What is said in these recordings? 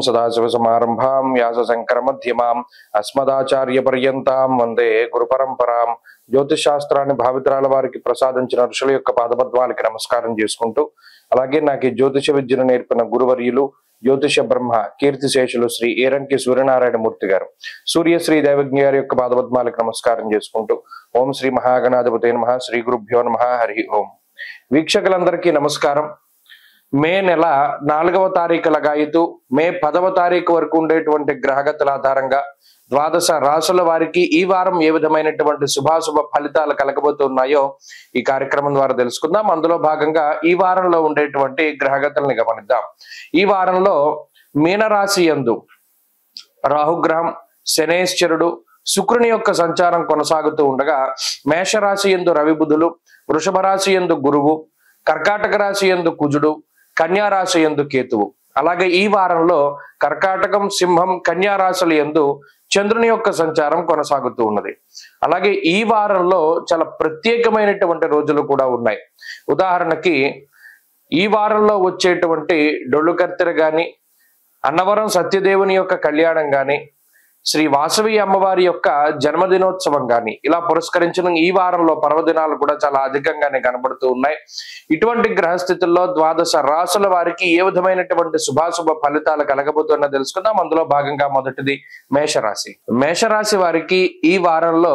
సదాశివసమారంభాం వ్యాసశంకరమధ్యమాం అస్మదాచార్యపర్యంతాం వందే గురుపరంపరాం. జ్యోతిష్ శాస్త్రాన్ని భావితరాల వారికి ప్రసాదించిన ఋషుల యొక్క పాదపద్మాలకి నమస్కారం చేసుకుంటూ, అలాగే నాకు ఈ జ్యోతిష విద్యను నేర్పిన గురువర్యులు జ్యోతిష బ్రహ్మ కీర్తిశేషులు శ్రీ ఏరంకి సూర్యనారాయణ మూర్తి గారు, సూర్యశ్రీ దేవజ్ఞ గారి యొక్క పాదపద్మాలకు నమస్కారం చేసుకుంటూ, ఓం శ్రీ మహాగణాధిపతే నమః, శ్రీ గురుభ్యో నమః, హరి ఓం. వీక్షకులందరికీ నమస్కారం. మే నెల 4వ తారీఖు లగాయతు మే 10వ తారీఖు వరకు ఉండేటువంటి గ్రహగతుల ఆధారంగా ద్వాదశ రాశుల వారికి ఈ వారం ఏ విధమైనటువంటి శుభాశుభ ఫలితాలు కలగబోతున్నాయో ఈ కార్యక్రమం ద్వారా తెలుసుకుందాం. అందులో భాగంగా ఈ వారంలో ఉండేటువంటి గ్రహగతుల్ని గమనిద్దాం. ఈ వారంలో మీనరాశి యందు రాహుగ్రహం, శనేశ్వరుడు, శుక్రుని యొక్క సంచారం కొనసాగుతూ ఉండగా, మేషరాశి యందు రవి బుధులు, వృషభ రాశి యందు గురువు, కర్కాటక రాశి యందు కుజుడు, కన్యా రాశి యందు కేతువు. అలాగే ఈ వారంలో కర్కాటకం, సింహం, కన్యా రాశుల యందు చంద్రుని యొక్క సంచారం కొనసాగుతూ ఉన్నది. అలాగే ఈ వారంలో చాలా ప్రత్యేకమైనటువంటి రోజులు కూడా ఉన్నాయి. ఉదాహరణకి ఈ వారంలో వచ్చేటువంటి డొళ్ళు కర్తెర గాని, అన్నవరం సత్యదేవుని యొక్క కళ్యాణం గాని, శ్రీ వాసవి అమ్మవారి యొక్క జన్మదినోత్సవం గాని ఇలా పురస్కరించిన ఈ వారంలో పర్వదినాలు కూడా చాలా అధికంగానే కనబడుతూ ఉన్నాయి. ఇటువంటి గ్రహస్థితుల్లో ద్వాదశ రాశుల వారికి ఏ విధమైనటువంటి శుభాశుభ ఫలితాలు కలగబోతున్నా తెలుసుకుందాం. అందులో భాగంగా మొదటిది మేషరాశి. మేషరాశి వారికి ఈ వారంలో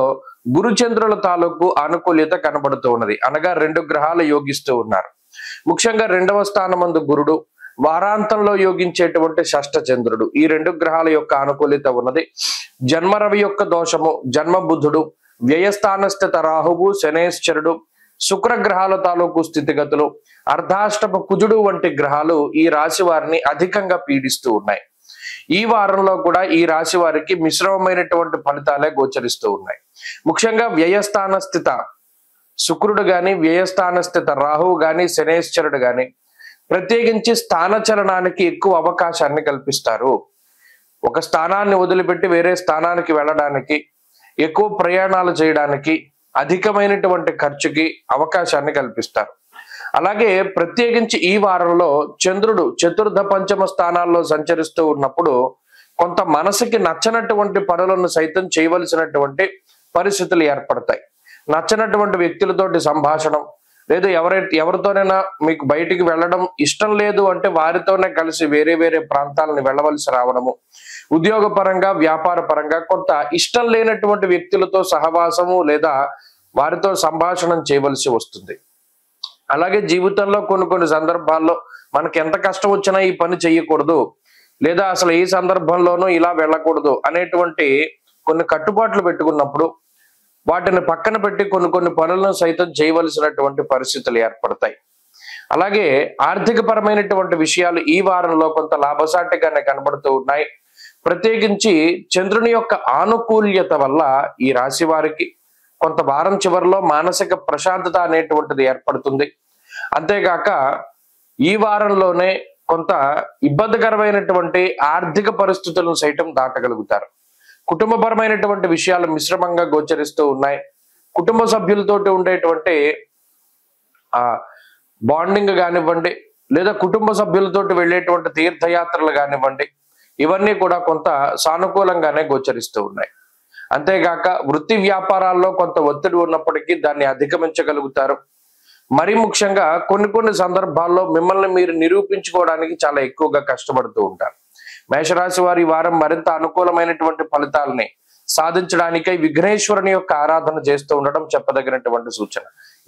గురుచంద్రుల తాలూకు ఆనుకూల్యత కనబడుతూ ఉన్నది. అనగా 2 గ్రహాలు యోగిస్తూ ఉన్నారు. ముఖ్యంగా 2వ స్థానమందు గురుడు, వారాంతంలో యోగించేటువంటి షష్ఠ చంద్రుడు, ఈ 2 గ్రహాల యొక్క అనుకూలిత ఉన్నది. జన్మ రవి యొక్క దోషము, జన్మ బుధుడు, వ్యయస్థానస్థిత రాహువు, శనేశ్వరుడు, శుక్ర గ్రహాల తాలూకు స్థితిగతులు, అర్ధాష్టమ కుజుడు వంటి గ్రహాలు ఈ రాశి వారిని అధికంగా పీడిస్తూ ఉన్నాయి. ఈ వారంలో కూడా ఈ రాశి వారికి మిశ్రమమైనటువంటి ఫలితాలే గోచరిస్తూ ఉన్నాయి. ముఖ్యంగా వ్యయస్థాన స్థిత శుక్రుడు గాని, వ్యయస్థాన స్థిత రాహువు గాని, శనేశ్వరుడు గాని ప్రత్యేకించి స్థానచలనానికి ఎక్కువ అవకాశాన్ని కల్పిస్తారు. ఒక స్థానాన్ని వదిలిపెట్టి వేరే స్థానానికి వెళ్ళడానికి, ఎక్కువ ప్రయాణాలు చేయడానికి, అధికమైనటువంటి ఖర్చుకి అవకాశాన్ని కల్పిస్తారు. అలాగే ప్రత్యేకించి ఈ వారంలో చంద్రుడు చతుర్థ పంచమ స్థానాల్లో సంచరిస్తూ ఉన్నప్పుడు కొంత మనసుకి నచ్చనటువంటి పనులను సైతం చేయవలసినటువంటి పరిస్థితులు ఏర్పడతాయి. నచ్చనటువంటి వ్యక్తులతోటి సంభాషణం, లేదు ఎవరితోనైనా మీకు బయటికి వెళ్ళడం ఇష్టం లేదు అంటే వారితోనే కలిసి వేరే వేరే ప్రాంతాలను వెళ్ళవలసి రావడము, ఉద్యోగపరంగా వ్యాపార పరంగా కొంత ఇష్టం లేనటువంటి వ్యక్తులతో సహవాసము లేదా వారితో సంభాషణం చేయవలసి వస్తుంది. అలాగే జీవితంలో కొన్ని సందర్భాల్లో మనకి ఎంత కష్టం వచ్చినా ఈ పని చేయకూడదు, లేదా అసలు ఈ సందర్భంలోనూ ఇలా వెళ్ళకూడదు అనేటువంటి కొన్ని కట్టుబాట్లు పెట్టుకున్నప్పుడు వాటిని పక్కన పెట్టి కొన్ని పనులను సైతం చేయవలసినటువంటి పరిస్థితులు ఏర్పడతాయి. అలాగే ఆర్థిక పరమైనటువంటి విషయాలు ఈ వారంలో కొంత లాభసాటిగానే కనబడుతూ ఉన్నాయి. ప్రత్యేకించి చంద్రుని యొక్క ఆనుకూల్యత వల్ల ఈ రాశి వారికి కొంత వారం చివరిలో మానసిక ప్రశాంతత అనేటువంటిది ఏర్పడుతుంది. అంతేగాక ఈ వారంలోనే కొంత ఇబ్బందికరమైనటువంటి ఆర్థిక పరిస్థితులను సైతం దాటగలుగుతారు. కుటుంబపరమైనటువంటి విషయాలు మిశ్రమంగా గోచరిస్తూ ఉన్నాయి. కుటుంబ సభ్యులతోటి ఉండేటువంటి బాండింగ్ కానివ్వండి, లేదా కుటుంబ సభ్యులతోటి వెళ్ళేటువంటి తీర్థయాత్రలు కానివ్వండి, ఇవన్నీ కూడా కొంత సానుకూలంగానే గోచరిస్తూ ఉన్నాయి. అంతేగాక వృత్తి వ్యాపారాల్లో కొంత ఒత్తిడి ఉన్నప్పటికీ దాన్ని అధిగమించగలుగుతారు. మరి ముఖ్యంగా కొన్ని సందర్భాల్లో మిమ్మల్ని మీరు నిరూపించుకోవడానికి చాలా ఎక్కువగా కష్టపడుతూ ఉంటారు. మేషరాశి వారి వారం మరింత అనుకూలమైనటువంటి ఫలితాలని సాధించడానికై విఘ్నేశ్వరుని యొక్క ఆరాధన చేస్తూ ఉండడం చెప్పదగినటువంటి సూచన.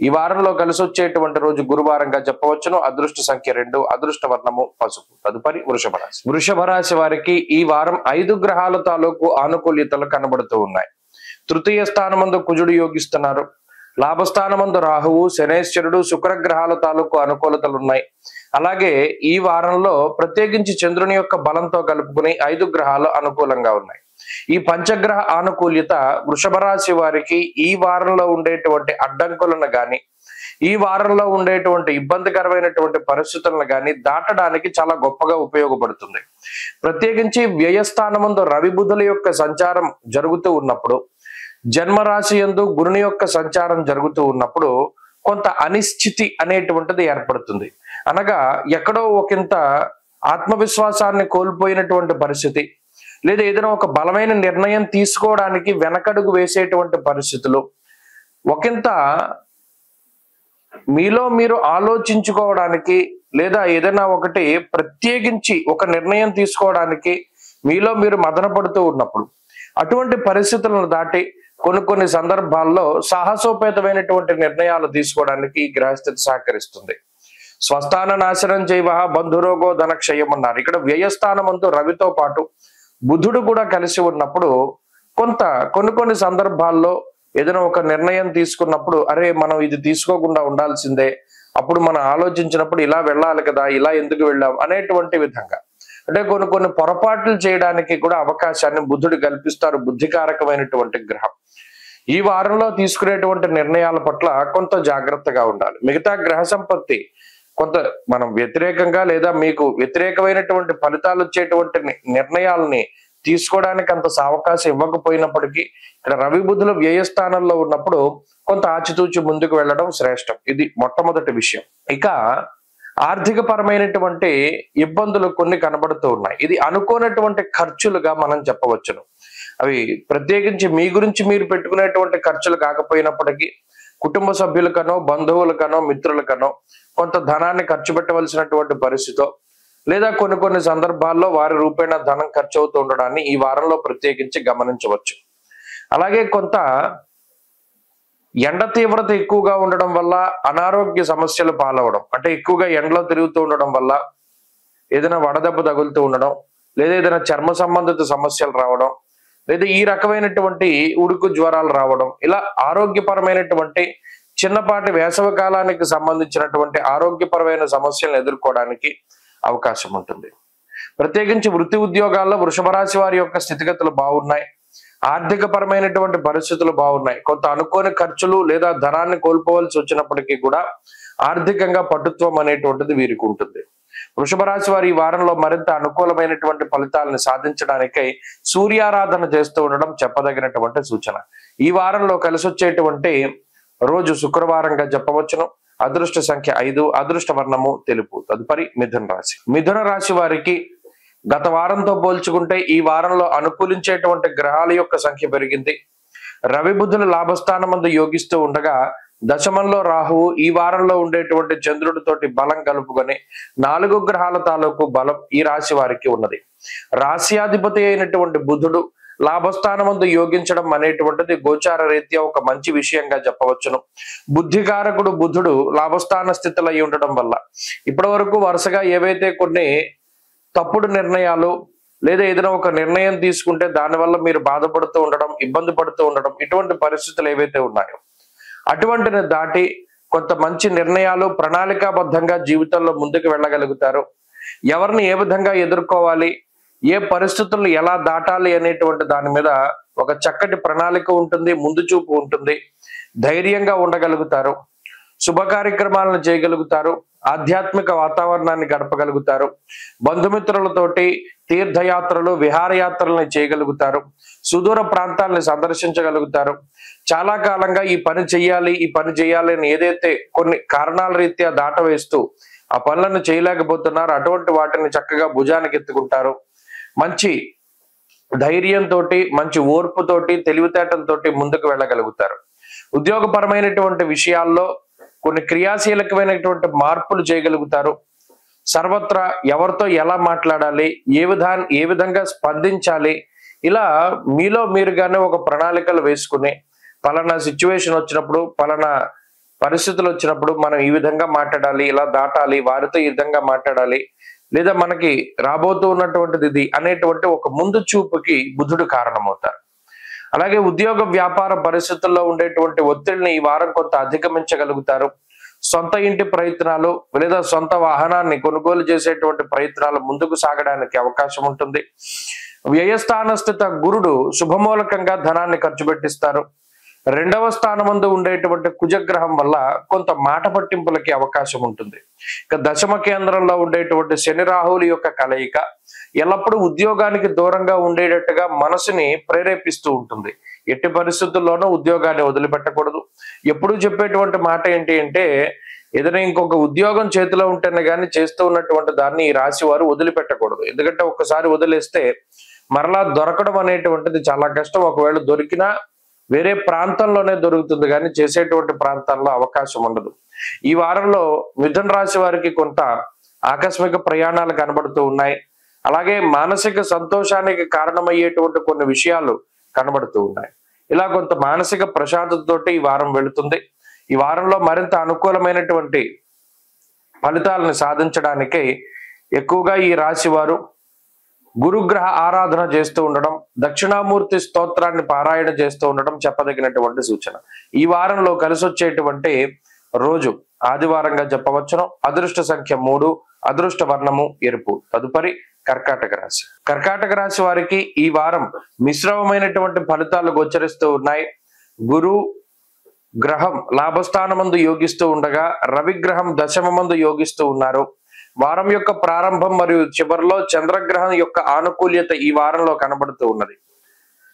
ఈ వారంలో కలిసి వచ్చేటువంటి రోజు గురువారంగా చెప్పవచ్చును. అదృష్ట సంఖ్య 2, అదృష్ట వర్ణము పసుపు. తదుపరి వృషభ రాశి. వృషభ రాశి వారికి ఈ వారం 5 గ్రహాల తాలూకు ఆనుకూల్యతలు కనబడుతూ ఉన్నాయి. తృతీయ స్థానమందు కుజుడు యోగిస్తున్నారు. లాభస్థానమందు రాహువు, శనేశ్వరుడు, శుక్ర గ్రహాల తాలూకు అనుకూలతలు ఉన్నాయి. అలాగే ఈ వారంలో ప్రత్యేకించి చంద్రుని యొక్క బలంతో కలుపుకుని 5 గ్రహాలు అనుకూలంగా ఉన్నాయి. ఈ పంచగ్రహ ఆనుకూల్యత వృషభ రాశి వారికి ఈ వారంలో ఉండేటువంటి అడ్డంకులను గాని, ఈ వారంలో ఉండేటువంటి ఇబ్బందికరమైనటువంటి పరిస్థితులను గాని దాటడానికి చాలా గొప్పగా ఉపయోగపడుతుంది. ప్రత్యేకించి వ్యయస్థానమందు రవి బుధుల యొక్క సంచారం జరుగుతూ ఉన్నప్పుడు, జన్మరాశి యందు గురుని యొక్క సంచారం జరుగుతూ ఉన్నప్పుడు కొంత అనిశ్చితి అనేటువంటిది ఏర్పడుతుంది. అనగా ఎక్కడో ఒకంత ఆత్మవిశ్వాసాన్ని కోల్పోయినటువంటి పరిస్థితి, లేదా ఏదైనా ఒక బలమైన నిర్ణయం తీసుకోవడానికి వెనకడుగు వేసేటువంటి పరిస్థితులు, ఒకంత మీలో మీరు ఆలోచించుకోవడానికి లేదా ఏదైనా ఒకటి ప్రత్యేకించి ఒక నిర్ణయం తీసుకోవడానికి మీలో మీరు మదన పడుతూ ఉన్నప్పుడు అటువంటి పరిస్థితులను దాటి కొన్ని సందర్భాల్లో సాహసోపేతమైనటువంటి నిర్ణయాలు తీసుకోవడానికి ఈ గ్రహస్థితి సహకరిస్తుంది. స్వస్థాన నాశనం చేయవ బంధురోగో ధనక్షయం అన్నారు. ఇక్కడ వ్యయస్థానమందు రవితో పాటు బుధుడు కూడా కలిసి ఉన్నప్పుడు కొన్ని సందర్భాల్లో ఏదైనా ఒక నిర్ణయం తీసుకున్నప్పుడు అరే మనం ఇది తీసుకోకుండా ఉండాల్సిందే, అప్పుడు మనం ఆలోచించినప్పుడు ఇలా వెళ్ళాలి కదా, ఇలా ఎందుకు వెళ్ళాం అనేటువంటి విధంగా అంటే కొన్ని పొరపాట్లు చేయడానికి కూడా అవకాశాన్ని బుధుడు కల్పిస్తారు. బుద్ధికారకమైనటువంటి గ్రహం. ఈ వారంలో తీసుకునేటువంటి నిర్ణయాల పట్ల కొంత జాగ్రత్తగా ఉండాలి. మిగతా గ్రహ సంపత్తి కొంత మనం వ్యతిరేకంగా లేదా మీకు వ్యతిరేకమైనటువంటి ఫలితాలు వచ్చేటువంటి నిర్ణయాలని తీసుకోవడానికి అంత అవకాశం ఇవ్వకపోయినప్పటికీ ఇక్కడ రవి బుధులు వ్యయస్థానంలో ఉన్నప్పుడు కొంత ఆచితూచి ముందుకు వెళ్ళడం శ్రేష్టం. ఇది మొట్టమొదటి విషయం. ఇక ఆర్థిక పరమైనటువంటి ఇబ్బందులు కొన్ని కనబడుతూ ఉన్నాయి. ఇది అనుకోనటువంటి ఖర్చులుగా మనం చెప్పవచ్చును. అవి ప్రత్యేకించి మీ గురించి మీరు పెట్టుకునేటువంటి ఖర్చులు కాకపోయినప్పటికీ కుటుంబ సభ్యులకనో బంధువులకనో మిత్రులకనో కొంత ధనాన్ని ఖర్చు పెట్టవలసినటువంటి పరిస్థితి, లేదా కొన్ని సందర్భాల్లో వారి రూపేణ ధనం ఖర్చు అవుతూ ఉండడాన్ని ఈ వారంలో ప్రత్యేకించి గమనించవచ్చు. అలాగే కొంత ఎండ తీవ్రత ఎక్కువగా ఉండడం వల్ల అనారోగ్య సమస్యలు పాలవడం, అంటే ఎక్కువగా ఎండలో తిరుగుతూ ఉండడం వల్ల ఏదైనా వడదెబ్బ తగులుతూ ఉండడం, లేదా ఏదైనా చర్మ సంబంధిత సమస్యలు రావడం, లేదా ఈ రకమైనటువంటి ఉడుకు జ్వరాలు రావడం, ఇలా ఆరోగ్యపరమైనటువంటి చిన్నపాటి వేసవి కాలానికి సంబంధించినటువంటి ఆరోగ్యపరమైన సమస్యలను ఎదుర్కోవడానికి అవకాశం ఉంటుంది. ప్రత్యేకించి వృత్తి ఉద్యోగాల్లో వృషభ రాశి వారి యొక్క స్థితిగతులు బాగున్నాయి. ఆర్థిక పరమైనటువంటి పరిస్థితులు బాగున్నాయి. కొంత అనుకోని ఖర్చులు లేదా ధనాన్ని కోల్పోవలసి వచ్చినప్పటికీ కూడా ఆర్థికంగా పటుత్వం అనేటువంటిది వీరికి ఉంటుంది. వృషభ రాశి వారి ఈ వారంలో మరింత అనుకూలమైనటువంటి ఫలితాలను సాధించడానికై సూర్యారాధన చేస్తూ ఉండడం చెప్పదగినటువంటి సూచన. ఈ వారంలో కలిసి వచ్చేటువంటి రోజు శుక్రవారంగా చెప్పవచ్చును. అదృష్ట సంఖ్య 5, అదృష్ట వర్ణము తెలుపు. తదుపరి మిథున రాశి. మిథున రాశి వారికి గత వారంతో పోల్చుకుంటే ఈ వారంలో అనుకూలించేటువంటి గ్రహాల యొక్క సంఖ్య పెరిగింది. రవి బుధులు లాభస్థానమందు యోగిస్తూ ఉండగా దశమంలో రాహువు ఈ వారంలో ఉండేటువంటి చంద్రుడితోటి బలం కలుపుకొని 4 గ్రహాల తాలూకు బలం ఈ రాశి వారికి ఉన్నది. రాశ్యాధిపతి అయినటువంటి బుధుడు లాభస్థానమందు యోగించడం అనేటువంటిది గోచార రీత్యా ఒక మంచి విషయంగా చెప్పవచ్చును. బుద్ధికారకుడు బుధుడు లాభస్థాన స్థితిలో అయి ఉండడం వల్ల ఇప్పటి వరకు వరుసగా ఏవైతే కొన్ని తప్పుడు నిర్ణయాలు లేదా ఏదైనా ఒక నిర్ణయం తీసుకుంటే దానివల్ల మీరు బాధపడుతూ ఉండడం, ఇబ్బంది పడుతూ ఉండడం, ఇటువంటి పరిస్థితులు ఏవైతే ఉన్నాయో అటువంటిని దాటి కొంత మంచి నిర్ణయాలు ప్రణాళికాబద్ధంగా జీవితంలో ముందుకు వెళ్ళగలుగుతారు. ఎవరిని ఏ విధంగా ఎదుర్కోవాలి, ఏ పరిస్థితులను ఎలా దాటాలి అనేటువంటి దాని మీద ఒక చక్కటి ప్రణాళిక ఉంటుంది, ముందు చూపు ఉంటుంది. ధైర్యంగా ఉండగలుగుతారు, శుభ కార్యక్రమాలను చేయగలుగుతారు, ఆధ్యాత్మిక వాతావరణాన్ని గడపగలుగుతారు, బంధుమిత్రులతోటి తీర్థయాత్రలు విహారయాత్రలను చేయగలుగుతారు, సుదూర ప్రాంతాలను సందర్శించగలుగుతారు. చాలా కాలంగా ఈ పని చెయ్యాలి అని ఏదైతే కొన్ని కారణాల రీత్యా దాటవేస్తూ ఆ పనులను చేయలేకపోతున్నారు అటువంటి వాటిని చక్కగా భుజానికి ఎత్తుకుంటారు. మంచి ధైర్యంతో, మంచి ఓర్పుతోటి, తెలివితేటలతోటి ముందుకు వెళ్ళగలుగుతారు. ఉద్యోగపరమైనటువంటి విషయాల్లో కొన్ని క్రియాశీలకమైనటువంటి మార్పులు చేయగలుగుతారు. సర్వత్రా ఎవరితో ఎలా మాట్లాడాలి, ఏ విధంగా స్పందించాలి, ఇలా మీలో మీరుగానే ఒక ప్రణాళికలు వేసుకుని పలానా సిచ్యువేషన్ వచ్చినప్పుడు, పలానా పరిస్థితులు వచ్చినప్పుడు మనం ఈ విధంగా మాట్లాడాలి, ఇలా దాటాలి, వారితో ఈ విధంగా మాట్లాడాలి, లేదా మనకి రాబోతూ ఉన్నటువంటిది ఇది అనేటువంటి ఒక ముందు చూపుకి బుధుడు కారణమవుతారు. అలాగే ఉద్యోగ వ్యాపార పరిస్థితుల్లో ఉండేటువంటి ఒత్తిడిని ఈ వారం కొంత అధిగమించగలుగుతారు. సొంత ఇంటి ప్రయత్నాలు లేదా సొంత వాహనాన్ని కొనుగోలు చేసేటువంటి ప్రయత్నాలు ముందుకు సాగడానికి అవకాశం ఉంటుంది. వ్యయస్థాన స్థిత గురుడు శుభమూలకంగా ధనాన్ని ఖర్చు పెట్టిస్తారు. 2వ స్థానమందు ఉండేటువంటి కుజగ్రహం వల్ల కొంత మాట పట్టింపులకి అవకాశం ఉంటుంది. ఇక దశమ కేంద్రంలో ఉండేటువంటి శని రాహువుల యొక్క కలయిక ఎల్లప్పుడూ ఉద్యోగానికి దూరంగా ఉండేటట్టుగా మనసుని ప్రేరేపిస్తూ ఉంటుంది. ఎట్టి పరిస్థితుల్లోనూ ఉద్యోగాన్ని వదిలిపెట్టకూడదు. ఎప్పుడూ చెప్పేటువంటి మాట ఏంటి అంటే ఏదైనా ఇంకొక ఉద్యోగం చేతిలో ఉంటేనే కానీ చేస్తూ ఉన్నటువంటి దాన్ని ఈ రాశి వారు వదిలిపెట్టకూడదు. ఎందుకంటే ఒక్కసారి వదిలేస్తే మరలా దొరకడం అనేటువంటిది చాలా కష్టం. ఒకవేళ దొరికినా వేరే ప్రాంతంలోనే దొరుకుతుంది కానీ చేసేటువంటి ప్రాంతాల్లో అవకాశం ఉండదు. ఈ వారంలో మిథున రాశి వారికి కొంత ఆకస్మిక ప్రయాణాలు కనబడుతూ ఉన్నాయి. అలాగే మానసిక సంతోషానికి కారణమయ్యేటువంటి కొన్ని విషయాలు కనబడుతూ ఉన్నాయి. ఇలా కొంత మానసిక ప్రశాంతతతోటి ఈ వారం వెళుతుంది. ఈ వారంలో మరింత అనుకూలమైనటువంటి ఫలితాలను సాధించడానికి ఎక్కువగా ఈ రాశి వారు గురుగ్రహ ఆరాధన చేస్తూ ఉండడం, దక్షిణామూర్తి స్తోత్రాన్ని పారాయణ చేస్తూ ఉండడం చెప్పదగినటువంటి సూచన. ఈ వారంలో కలిసి వచ్చేటువంటి రోజు ఆదివారంగా చెప్పవచ్చును. అదృష్ట సంఖ్య 3, అదృష్ట వర్ణము ఎరుపు. తదుపరి కర్కాటక రాశి. కర్కాటక రాశి వారికి ఈ వారం మిశ్రమమైనటువంటి ఫలితాలు గోచరిస్తూ ఉన్నాయి. గురు గ్రహం లాభస్థానమందు యోగిస్తూ ఉండగా రవిగ్రహం దశమమందు యోగిస్తూ ఉన్నారు. వారం యొక్క ప్రారంభం మరియు చివరిలో చంద్రగ్రహం యొక్క ఆనుకూల్యత ఈ వారంలో కనబడుతూ ఉన్నది.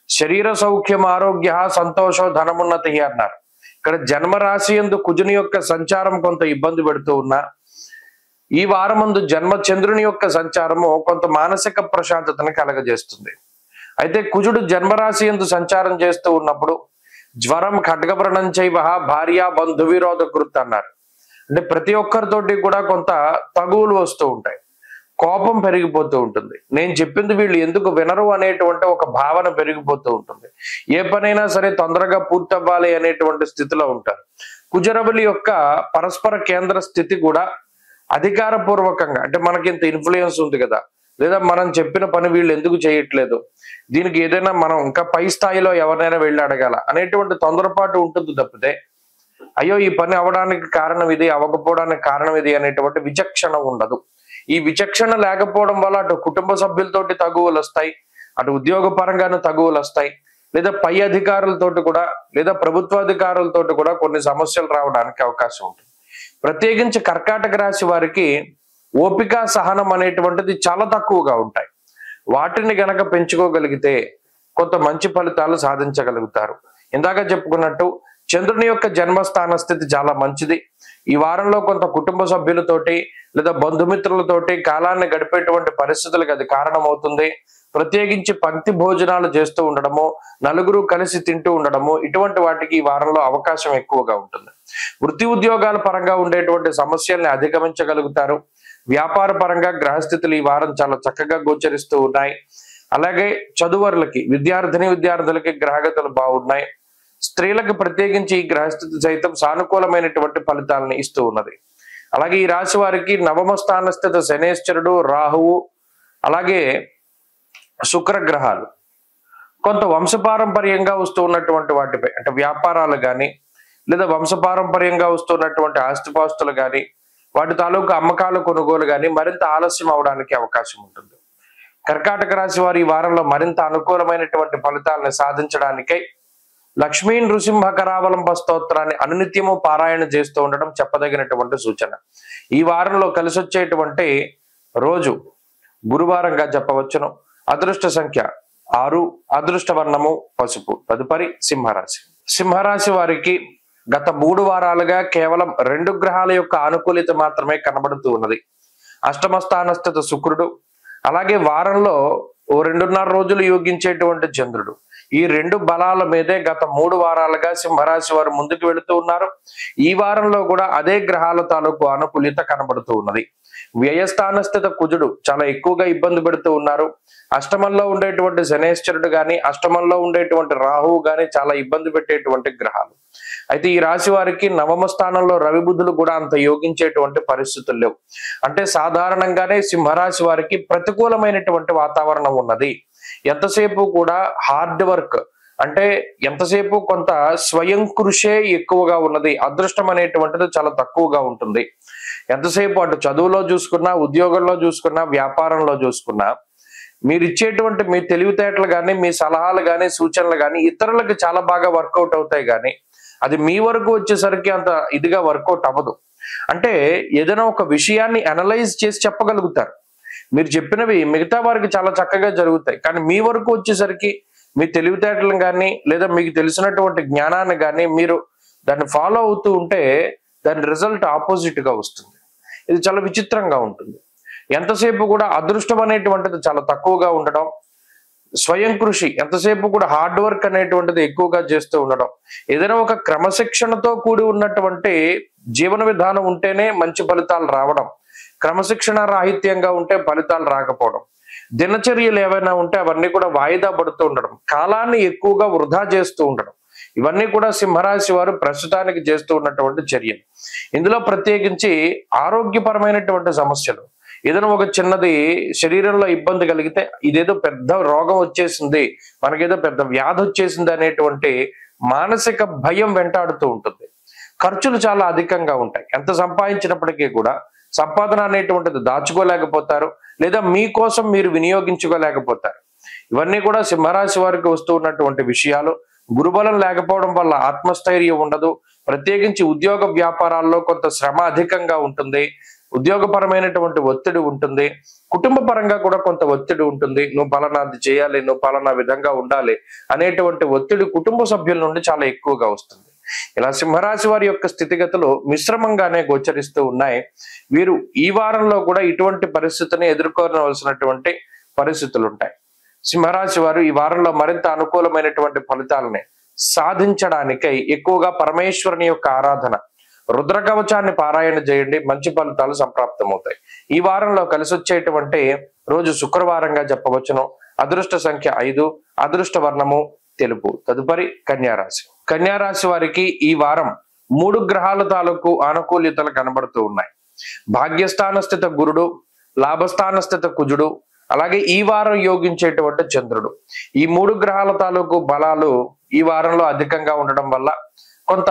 శరీర సౌఖ్యం ఆరోగ్య సంతోషం ధనమున్నతి అన్నారు. ఇక్కడ జన్మరాశి యందు కుజుని యొక్క సంచారం కొంత ఇబ్బంది పెడుతూ ఉన్నా, ఈ వారమందు జన్మ చంద్రుని యొక్క సంచారము కొంత మానసిక ప్రశాంతతను కలగజేస్తుంది. అయితే కుజుడు జన్మరాశి యందు సంచారం చేస్తూ ఉన్నప్పుడు జ్వరం ఖడ్గవ్రణం చైవ భార్య బంధు విరోధ కృత్ అన్నారు. అంటే ప్రతి ఒక్కరితోటి కూడా కొంత తగువులు వస్తూ ఉంటాయి, కోపం పెరిగిపోతూ ఉంటుంది. నేను చెప్పింది వీళ్ళు ఎందుకు వినరు అనేటువంటి ఒక భావన పెరిగిపోతూ ఉంటుంది. ఏ పనైనా సరే తొందరగా పూర్తవ్వాలి అనేటువంటి స్థితిలో ఉంటారు. కుజరబలి యొక్క పరస్పర కేంద్ర స్థితి కూడా అధికారపూర్వకంగా, అంటే మనకి ఇంత ఇన్ఫ్లుయెన్స్ ఉంది కదా, లేదా మనం చెప్పిన పని వీళ్ళు ఎందుకు చేయట్లేదు, దీనికి ఏదైనా మనం ఇంకా పై స్థాయిలో ఎవరినైనా వెళ్ళి అడగాల అనేటువంటి తొందరపాటు ఉంటుంది తప్పితే అయ్యో ఈ పని అవడానికి కారణం ఇది, అవ్వకపోవడానికి కారణం ఇది అనేటువంటి విచక్షణ ఉండదు. ఈ విచక్షణ లేకపోవడం వల్ల అటు కుటుంబ సభ్యులతోటి తగువలు వస్తాయి, అటు ఉద్యోగ పరంగాను తగువలు వస్తాయి, లేదా పై అధికారులతోటి కూడా, లేదా ప్రభుత్వాధికారులతోటి కూడా కొన్ని సమస్యలు రావడానికి అవకాశం ఉంటుంది. ప్రత్యేకించి కర్కాటక రాశి వారికి ఓపిక సహనం అనేటువంటిది చాలా తక్కువగా ఉంటాయి. వాటిని గనక పెంచుకోగలిగితే కొంత మంచి ఫలితాలు సాధించగలుగుతారు. ఇందాక చెప్పుకున్నట్టు చంద్రుని యొక్క జన్మస్థాన స్థితి చాలా మంచిది. ఈ వారంలో కొంత కుటుంబ సభ్యులతోటి లేదా బంధుమిత్రులతోటి కాలాన్ని గడిపేటువంటి పరిస్థితులకు అది కారణమవుతుంది. ప్రత్యేకించి పంక్తి భోజనాలు చేస్తూ ఉండడము, నలుగురు కలిసి తింటూ ఉండడము, ఇటువంటి వాటికి ఈ వారంలో అవకాశం ఎక్కువగా ఉంటుంది. వృత్తి ఉద్యోగాల పరంగా ఉండేటువంటి సమస్యల్ని అధిగమించగలుగుతారు. వ్యాపార పరంగా గ్రహస్థితులు ఈ వారం చాలా చక్కగా గోచరిస్తూ ఉన్నాయి. అలాగే చదువర్లకి, విద్యార్థులకి గ్రహగతులు బాగున్నాయి. స్త్రీలకు ప్రత్యేకించి ఈ గ్రహస్థితి సైతం సానుకూలమైనటువంటి ఫలితాలను ఇస్తూ ఉన్నది. అలాగే ఈ రాశి వారికి నవమ స్థాన స్థిత శనేశ్వరుడు, రాహువు, అలాగే శుక్రగ్రహాలు కొంత వంశపారంపర్యంగా వస్తూ ఉన్నటువంటి వాటిపై, అంటే వ్యాపారాలు కానీ లేదా వంశపారంపర్యంగా వస్తున్నటువంటి ఆస్తిపాస్తులు కానీ వాటి తాలూకు అమ్మకాలు కొనుగోలు కానీ మరింత ఆలస్యం అవడానికి అవకాశం ఉంటుంది. కర్కాటక రాశి వారు ఈ వారంలో మరింత అనుకూలమైనటువంటి ఫలితాలను సాధించడానికై లక్ష్మీ నృసింహ కరావలంబ స్తోత్రాన్ని అనునిత్యము పారాయణ చేస్తూ ఉండడం చెప్పదగినటువంటి సూచన. ఈ వారంలో కలిసి వచ్చేటువంటి రోజు గురువారంగా చెప్పవచ్చును. అదృష్ట సంఖ్య 6, అదృష్ట వర్ణము పసుపు. తదుపరి సింహరాశి. సింహరాశి వారికి గత 3 వారాలుగా కేవలం 2 గ్రహాల యొక్క అనుకూలిత మాత్రమే కనబడుతూ ఉన్నది. అష్టమ స్థానస్థిత శుక్రుడు, అలాగే వారంలో 2.5 రోజులు యోగించేటువంటి చంద్రుడు. ఈ 2 బలాల మీదే గత 3 వారాలుగా సింహరాశి వారు ముందుకు వెళుతూ ఉన్నారు. ఈ వారంలో కూడా అదే గ్రహాల తాలూకు అనుకూలిత కనబడుతూ ఉన్నది. వ్యయస్థానస్థిత కుజుడు చాలా ఎక్కువగా ఇబ్బంది పెడుతూ ఉన్నారు. అష్టమంలో ఉండేటువంటి శనేశ్వరుడు గాని, అష్టమంలో ఉండేటువంటి రాహువు గాని చాలా ఇబ్బంది పెట్టేటువంటి గ్రహాలు. అయితే ఈ రాశి వారికి నవమ స్థానంలో రవి బుధులు కూడా అంత యోగించేటువంటి పరిస్థితులు లేవు. అంటే సాధారణంగానే సింహరాశి వారికి ప్రతికూలమైనటువంటి వాతావరణం ఉన్నది. ఎంతసేపు కూడా హార్డ్ వర్క్, అంటే ఎంతసేపు కొంత స్వయం కృషే ఎక్కువగా ఉన్నది. అదృష్టం అనేటువంటిది చాలా తక్కువగా ఉంటుంది. ఎంతసేపు అటు చదువులో చూసుకున్నా, ఉద్యోగంలో చూసుకున్నా, వ్యాపారంలో చూసుకున్నా మీరు ఇచ్చేటువంటి మీ తెలివితేటలు కానీ, మీ సలహాలు కానీ, సూచనలు కానీ ఇతరులకు చాలా బాగా వర్కౌట్ అవుతాయి, కానీ అది మీ వరకు వచ్చేసరికి అంత ఇదిగా వర్కౌట్ అవ్వదు. అంటే ఏదైనా ఒక విషయాన్ని అనలైజ్ చేసి చెప్పగలుగుతారు. మీరు చెప్పినవి మిగతా వారికి చాలా చక్కగా జరుగుతాయి, కానీ మీ వరకు వచ్చేసరికి మీ తెలివితేటలను కానీ లేదా మీకు తెలిసినటువంటి జ్ఞానాన్ని కానీ మీరు దాన్ని ఫాలో అవుతూ ఉంటే దాని రిజల్ట్ ఆపోజిట్ గా వస్తుంది. ఇది చాలా విచిత్రంగా ఉంటుంది. ఎంతసేపు కూడా అదృష్టం అనేటువంటిది చాలా తక్కువగా ఉండడం, స్వయం కృషి ఎంతసేపు కూడా హార్డ్ వర్క్ అనేటువంటిది ఎక్కువగా చేస్తూ ఉండడం, ఏదైనా ఒక క్రమశిక్షణతో కూడి ఉన్నటువంటి జీవన విధానం ఉంటేనే మంచి ఫలితాలు రావడం, క్రమశిక్షణ రాహిత్యంగా ఉంటే ఫలితాలు రాకపోవడం, దినచర్యలు ఏవైనా ఉంటే అవన్నీ కూడా వాయిదా పడుతూ ఉండడం, కాలాన్ని ఎక్కువగా వృధా చేస్తూ ఉండడం, ఇవన్నీ కూడా సింహరాశి వారు ప్రస్తుతానికి చేస్తూ ఉన్నటువంటి చర్యలు. ఇందులో ప్రత్యేకించి ఆరోగ్యపరమైనటువంటి సమస్యలు, ఏదైనా ఒక చిన్నది శరీరంలో ఇబ్బంది కలిగితే ఇదేదో పెద్ద రోగం వచ్చేసింది, మనకేదో పెద్ద వ్యాధి వచ్చేసింది అనేటువంటి మానసిక భయం వెంటాడుతూ ఉంటుంది. ఖర్చులు చాలా అధికంగా ఉంటాయి. ఎంత సంపాదించినప్పటికీ కూడా సంపాదన అనేటువంటిది దాచుకోలేకపోతారు, లేదా మీకోసం మీరు వినియోగించుకోలేకపోతారు. ఇవన్నీ కూడా సింహరాశి వారికి వస్తూ ఉన్నటువంటి విషయాలు. గురుబలం లేకపోవడం వల్ల ఆత్మస్థైర్యం ఉండదు. ప్రత్యేకించి ఉద్యోగ వ్యాపారాల్లో కొంత శ్రమ అధికంగా ఉంటుంది, ఉద్యోగపరమైనటువంటి ఒత్తిడి ఉంటుంది, కుటుంబ పరంగా కూడా కొంత ఒత్తిడి ఉంటుంది. నువ్వు పలానాది చేయాలి, నువ్వు పలానా విధంగా ఉండాలి అనేటువంటి ఒత్తిడి కుటుంబ సభ్యుల నుండి చాలా ఎక్కువగా వస్తుంది. ఇలా సింహరాశి వారి యొక్క స్థితిగతులు మిశ్రమంగానే గోచరిస్తూ ఉన్నాయి. వీరు ఈ వారంలో కూడా ఇటువంటి పరిస్థితిని ఎదుర్కోవలసినటువంటి పరిస్థితులు ఉంటాయి. సింహరాశి వారు ఈ వారంలో మరింత అనుకూలమైనటువంటి ఫలితాలని సాధించడానికై ఎక్కువగా పరమేశ్వరుని యొక్క ఆరాధన, రుద్ర కవచాన్ని పారాయణ చేయండి, మంచి ఫలితాలు సంప్రాప్తమవుతాయి. ఈ వారంలో కలిసి వచ్చేటువంటి రోజు శుక్రవారంగా చెప్పవచ్చును. అదృష్ట సంఖ్య 5, అదృష్ట వర్ణము తెలుపు. తదుపరి కన్యారాశి. కన్యారాశి వారికి ఈ వారం 3 గ్రహాల తాలూకు ఆనుకూల్యతలు కనబడుతూ ఉన్నాయి. భాగ్యస్థాన స్థిత గురుడు, లాభస్థాన స్థిత కుజుడు, అలాగే ఈ వారం యోగించేటువంటి చంద్రుడు, ఈ 3 గ్రహాల తాలూకు బలాలు ఈ వారంలో అధికంగా ఉండడం వల్ల కొంత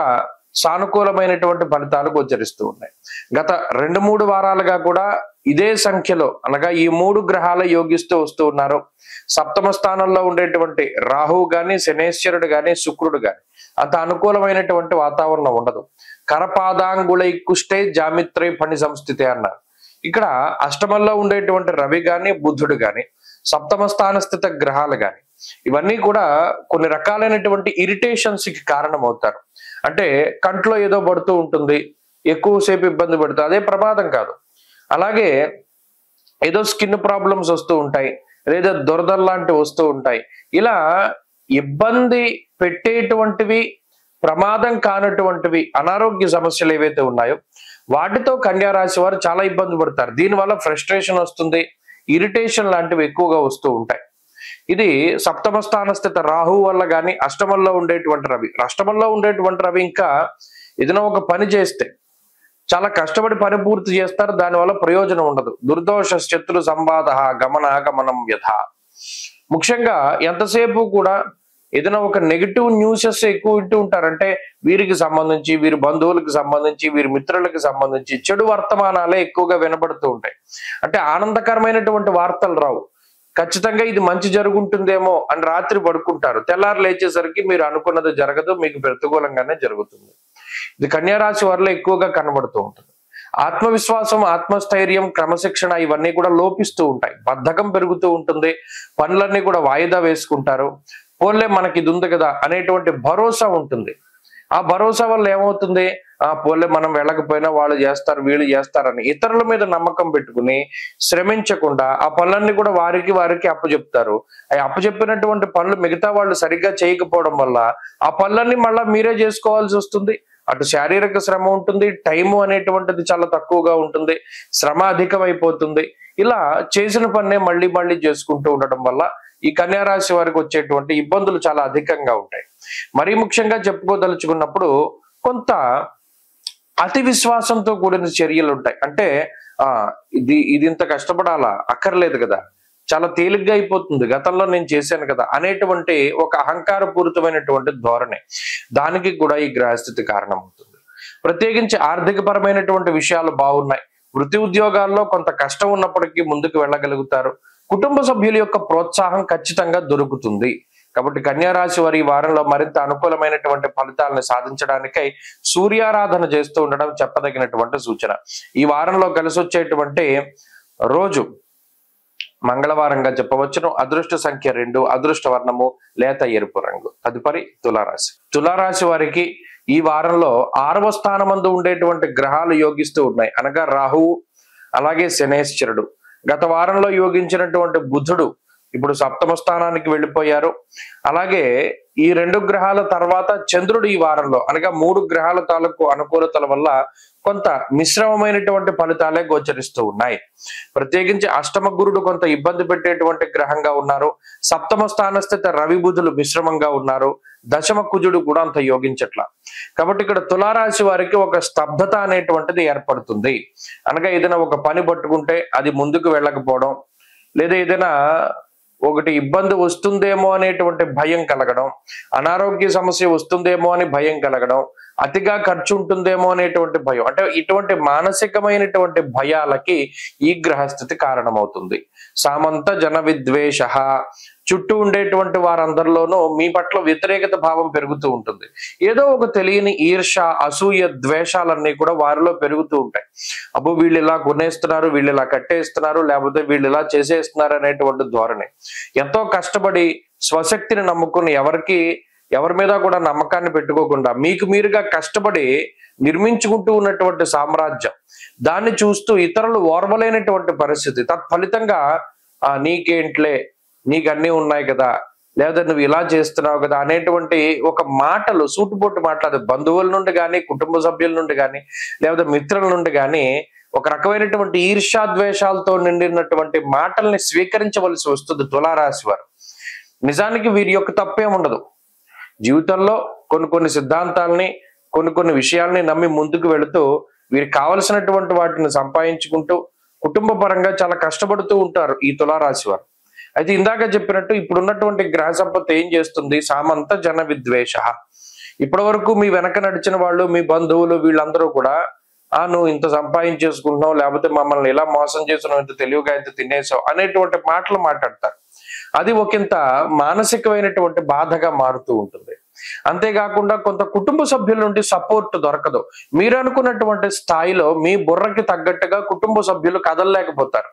సానుకూలమైనటువంటి ఫలితాలు గోచరిస్తూ ఉన్నాయి. గత 2-3 వారాలుగా కూడా ఇదే సంఖ్యలో అనగా ఈ 3 గ్రహాలు యోగిస్తూ వస్తూ ఉన్నారు. సప్తమ స్థానంలో ఉండేటువంటి రాహువు గాని, శనేశ్వరుడు గాని, శుక్రుడు గాని అంత అనుకూలమైనటువంటి వాతావరణం ఉండదు. కరపాదాంగుళై కుష్టే జామిత్రై ఫణి సంస్థితే అన్నారు. ఇక్కడ అష్టమంలో ఉండేటువంటి రవి గాని, బుధుడు గాని, సప్తమ స్థాన స్థిత గ్రహాలు గాని ఇవన్నీ కూడా కొన్ని రకాలైనటువంటి ఇరిటేషన్స్ కి కారణమవుతారు. అంటే కంట్లో ఏదో పడుతూ ఉంటుంది, ఎక్కువసేపు ఇబ్బంది పడుతుంది, అదే ప్రమాదం కాదు. అలాగే ఏదో స్కిన్ ప్రాబ్లమ్స్ వస్తూ ఉంటాయి, లేదా దురదలు లాంటివి వస్తూ ఉంటాయి. ఇలా ఇబ్బంది పెట్టేటువంటివి, ప్రమాదం కానటువంటివి అనారోగ్య సమస్యలు ఏవైతే ఉన్నాయో వాటితో కన్యారాశి వారు చాలా ఇబ్బంది పడతారు. దీనివల్ల ఫ్రస్ట్రేషన్ వస్తుంది, ఇరిటేషన్ లాంటివి ఎక్కువగా వస్తూ ఉంటాయి. ఇది సప్తమ స్థాన స్థిత రాహు వల్ల కానీ, అష్టమంలో ఉండేటువంటి రవి, అష్టమంలో ఉండేటువంటి రవి ఇంకా ఏదైనా ఒక పని చేస్తే చాలా కష్టపడి పని పూర్తి చేస్తారు, దానివల్ల ప్రయోజనం ఉండదు. దుర్దోష శత్రు సంవాద గమనాగమనం యథ. ముఖ్యంగా ఎంతసేపు కూడా ఏదైనా ఒక నెగిటివ్ న్యూసెస్ ఎక్కువ వింటూ ఉంటారంటే వీరికి సంబంధించి, వీరి బంధువులకు సంబంధించి, వీరి మిత్రులకు సంబంధించి చెడు వర్తమానాలే ఎక్కువగా వినబడుతూ ఉంటాయి. అంటే ఆనందకరమైనటువంటి వార్తలు రావు. ఖచ్చితంగా ఇది మంచి జరుగుతుందేమో అని రాత్రి పడుకుంటారు, తెల్లారు లేచేసరికి మీరు అనుకున్నది జరగదు, మీకు ప్రతికూలంగానే జరుగుతుంది. ఇది కన్యారాశి వారిలో ఎక్కువగా కనబడుతూ ఉంటుంది. ఆత్మవిశ్వాసం, ఆత్మస్థైర్యం, క్రమశిక్షణ ఇవన్నీ కూడా లోపిస్తూ ఉంటాయి. బద్ధకం పెరుగుతూ ఉంటుంది, పనులన్నీ కూడా వాయిదా వేసుకుంటారు. పోన్లే మనకి ఇది ఉంది కదా అనేటువంటి భరోసా ఉంటుంది. ఆ భరోసా వల్ల ఏమవుతుంది, పోన్లే మనం వెళ్ళకపోయినా వాళ్ళు చేస్తారు, వీళ్ళు చేస్తారని ఇతరుల మీద నమ్మకం పెట్టుకుని శ్రమించకుండా ఆ పనులన్నీ కూడా వారికి అప్పచెప్తారు. ఆ అప్పచెప్పినటువంటి పనులు మిగతా వాళ్ళు సరిగ్గా చేయకపోవడం వల్ల ఆ పనులన్నీ మళ్ళా మీరే చేసుకోవాల్సి వస్తుంది. అటు శారీరక శ్రమ ఉంటుంది, టైము అనేటువంటిది చాలా తక్కువగా ఉంటుంది, శ్రమ అధికమైపోతుంది. ఇలా చేసిన పన్నే మళ్ళీ మళ్ళీ చేసుకుంటూ ఉండడం వల్ల ఈ కన్యారాశి వారికి వచ్చేటువంటి ఇబ్బందులు చాలా అధికంగా ఉంటాయి. మరీ ముఖ్యంగా చెప్పుకోదలుచుకున్నప్పుడు కొంత అతి విశ్వాసంతో కూడిన చర్యలు ఉంటాయి. అంటే ఇది ఇంత కష్టపడాలా, అక్కర్లేదు కదా, చాలా తేలిగ్గా అయిపోతుంది, గతంలో నేను చేశాను కదా అనేటువంటి ఒక అహంకారపూరితమైనటువంటి ధోరణి, దానికి కూడా ఈ గ్రహస్థితి కారణమవుతుంది. ప్రత్యేకించి ఆర్థిక పరమైనటువంటి విషయాలు బాగున్నాయి. వృత్తి ఉద్యోగాల్లో కొంత కష్టం ఉన్నప్పటికీ ముందుకు వెళ్ళగలుగుతారు. కుటుంబ సభ్యుల యొక్క ప్రోత్సాహం ఖచ్చితంగా దొరుకుతుంది. కాబట్టి కన్యారాశి వారి ఈ వారంలో మరింత అనుకూలమైనటువంటి ఫలితాలను సాధించడానికై సూర్యారాధన చేస్తూ ఉండడం చెప్పదగినటువంటి సూచన. ఈ వారంలో కలిసి వచ్చేటువంటి రోజు మంగళవారంగా చెప్పవచ్చును. అదృష్ట సంఖ్య 2, అదృష్ట వర్ణము లేత ఎరుపు రంగు. తదుపరి తులారాశి. తులారాశి వారికి ఈ వారంలో 6వ స్థానమందు ఉండేటువంటి గ్రహాలు యోగిస్తూ ఉన్నాయి. అనగా రాహువు, అలాగే శనేశ్వరుడు. గత వారంలో యోగించినటువంటి బుధుడు ఇప్పుడు 7వ స్థానానికి వెళ్ళిపోయారు. అలాగే ఈ 2 గ్రహాల తర్వాత చంద్రుడు ఈ వారంలో, అనగా 3 గ్రహాల తాలూకు అనుకూలతల వల్ల కొంత మిశ్రమమైనటువంటి ఫలితాలే గోచరిస్తూ ఉన్నాయి. ప్రత్యేకించి అష్టమ గురుడు కొంత ఇబ్బంది పెట్టేటువంటి గ్రహంగా ఉన్నారు. 7వ స్థానస్థిత రవి బుధులు మిశ్రమంగా ఉన్నారు. దశమ కుజుడు కూడా అంత యోగించట్ల. కాబట్టి ఇక్కడ తులారాశి వారికి ఒక స్తబ్దత అనేటువంటిది ఏర్పడుతుంది. అనగా ఏదైనా ఒక పని పట్టుకుంటే అది ముందుకు వెళ్ళకపోవడం, లేదా ఏదైనా ఒకటి ఇబ్బంది వస్తుందేమో అనేటువంటి భయం కలగడం, అనారోగ్య సమస్య వస్తుందేమో అని భయం కలగడం, అతిగా ఖర్చు ఉంటుందేమో అనేటువంటి భయం, అంటే ఇటువంటి మానసికమైనటువంటి భయాలకి ఈ గ్రహస్థితి కారణమవుతుంది. సామంత జన విద్వేష, చుట్టూ ఉండేటువంటి వారందరిలోనూ మీ పట్ల వ్యతిరేకత భావం పెరుగుతూ ఉంటుంది. ఏదో ఒక తెలియని ఈర్ష, అసూయ, ద్వేషాలన్నీ కూడా వారిలో పెరుగుతూ ఉంటాయి. అబ్బో వీళ్ళు ఇలా కొనేస్తున్నారు, వీళ్ళు ఇలా కట్టేస్తున్నారు, లేకపోతే వీళ్ళు ఇలా చేసేస్తున్నారు అనేటువంటి ధోరణి. ఎంతో కష్టపడి స్వశక్తిని నమ్ముకుని ఎవరి మీద కూడా నమ్మకాన్ని పెట్టుకోకుండా మీకు మీరుగా కష్టపడి నిర్మించుకుంటూ ఉన్నటువంటి సామ్రాజ్యం, దాన్ని చూస్తూ ఇతరులు ఓర్వలేనటువంటి పరిస్థితి. తత్ఫలితంగా నీకేంట్లే, నీకు అన్నీ ఉన్నాయి కదా, లేదా నువ్వు ఇలా చేస్తున్నావు కదా అనేటువంటి ఒక మాటలు, సూటుపోటు మాటలు, బంధువుల నుండి కానీ, కుటుంబ సభ్యుల నుండి కానీ, లేదా మిత్రుల నుండి కానీ ఒక రకమైనటువంటి ఈర్ష్యాద్వేషాలతో నిండినటువంటి మాటల్ని స్వీకరించవలసి వస్తుంది తులారాశి వారు. నిజానికి వీరి యొక్క తప్పేం ఉండదు. జీవితంలో కొన్ని సిద్ధాంతాలని, కొన్ని విషయాల్ని నమ్మి ముందుకు వెళుతూ వీరికి కావలసినటువంటి వాటిని సంపాదించుకుంటూ కుటుంబ పరంగా చాలా కష్టపడుతూ ఉంటారు ఈ తులారాశి వారు. అయితే ఇందాక చెప్పినట్టు ఇప్పుడున్నటువంటి గ్రహ సంపత్తి ఏం చేస్తుంది? సామంత జన విద్వేష. ఇప్పటి వరకు మీ వెనక నడిచిన వాళ్ళు, మీ బంధువులు, వీళ్ళందరూ కూడా నువ్వు ఇంత సంపాదించేసుకుంటున్నావు, లేకపోతే మమ్మల్ని ఇలా మోసం చేస్తున్నావు, ఇంత తెలివిగా ఇంత తినేసావు అనేటువంటి మాటలు మాట్లాడతారు. అది ఒకంత మానసికమైనటువంటి బాధగా మారుతూ ఉంటుంది. అంతేకాకుండా కొంత కుటుంబ సభ్యుల నుండి సపోర్ట్ దొరకదు. మీరు అనుకున్నటువంటి స్థాయిలో మీ బుర్రకి తగ్గట్టుగా కుటుంబ సభ్యులు కదలలేకపోతారు.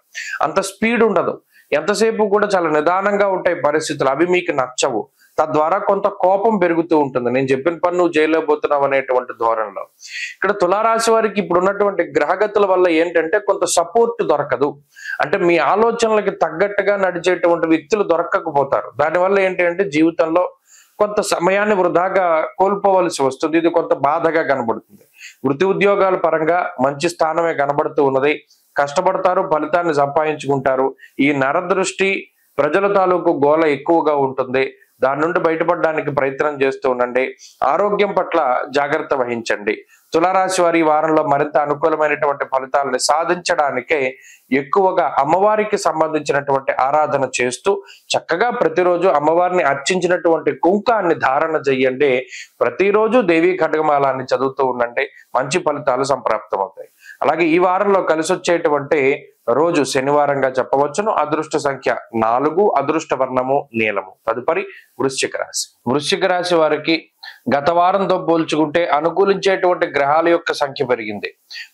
అంత స్పీడ్ ఉండదు. ఎంతసేపు కూడా చాలా నిదానంగా ఉంటాయి పరిస్థితులు. అవి మీకు నచ్చవు. తద్వారా కొంత కోపం పెరుగుతూ ఉంటుంది. నేను చెప్పిన పని నువ్వు జైల్లో పోతున్నావు అనేటువంటి ధోరణిలో. ఇక్కడ తులారాశి వారికి ఇప్పుడు ఉన్నటువంటి గ్రహగతుల వల్ల ఏంటంటే కొంత సపోర్ట్ దొరకదు. అంటే మీ ఆలోచనలకి తగ్గట్టుగా నడిచేటువంటి వ్యక్తులు దొరకకపోతారు. దానివల్ల ఏంటంటే జీవితంలో కొంత సమయాన్ని వృధాగా కోల్పోవలసి వస్తుంది. ఇది కొంత బాధగా కనబడుతుంది. వృత్తి ఉద్యోగాల పరంగా మంచి స్థానమే కనబడుతూ ఉన్నది. కష్టపడతారు, ఫలితాన్ని సంపాదించుకుంటారు. ఈ నరదృష్టి, ప్రజల తాలూకు గోల ఎక్కువగా ఉంటుంది. దాని నుండి బయటపడడానికి ప్రయత్నం చేస్తూ ఉండండి. ఆరోగ్యం పట్ల జాగ్రత్త వహించండి. తులారాశి వారి వారంలో మరింత అనుకూలమైనటువంటి ఫలితాలను సాధించడానికే ఎక్కువగా అమ్మవారికి సంబంధించినటువంటి ఆరాధన చేస్తూ చక్కగా ప్రతిరోజు అమ్మవారిని అర్చించినటువంటి కుంకాన్ని ధారణ చెయ్యండి. ప్రతిరోజు దేవీ ఖడ్గమాలాన్ని చదువుతూ ఉండండి. మంచి ఫలితాలు సంప్రాప్తమవుతాయి. అలాగే ఈ వారంలో కలిసి వచ్చేటువంటి రోజు శనివారంగా చెప్పవచ్చును. అదృష్ట సంఖ్య 4, అదృష్ట వర్ణము నీలము. తదుపరి వృశ్చిక రాశి. వృశ్చిక రాశి వారికి గత వారంతో పోల్చుకుంటే అనుకూలించేటువంటి గ్రహాల యొక్క సంఖ్య పెరిగింది.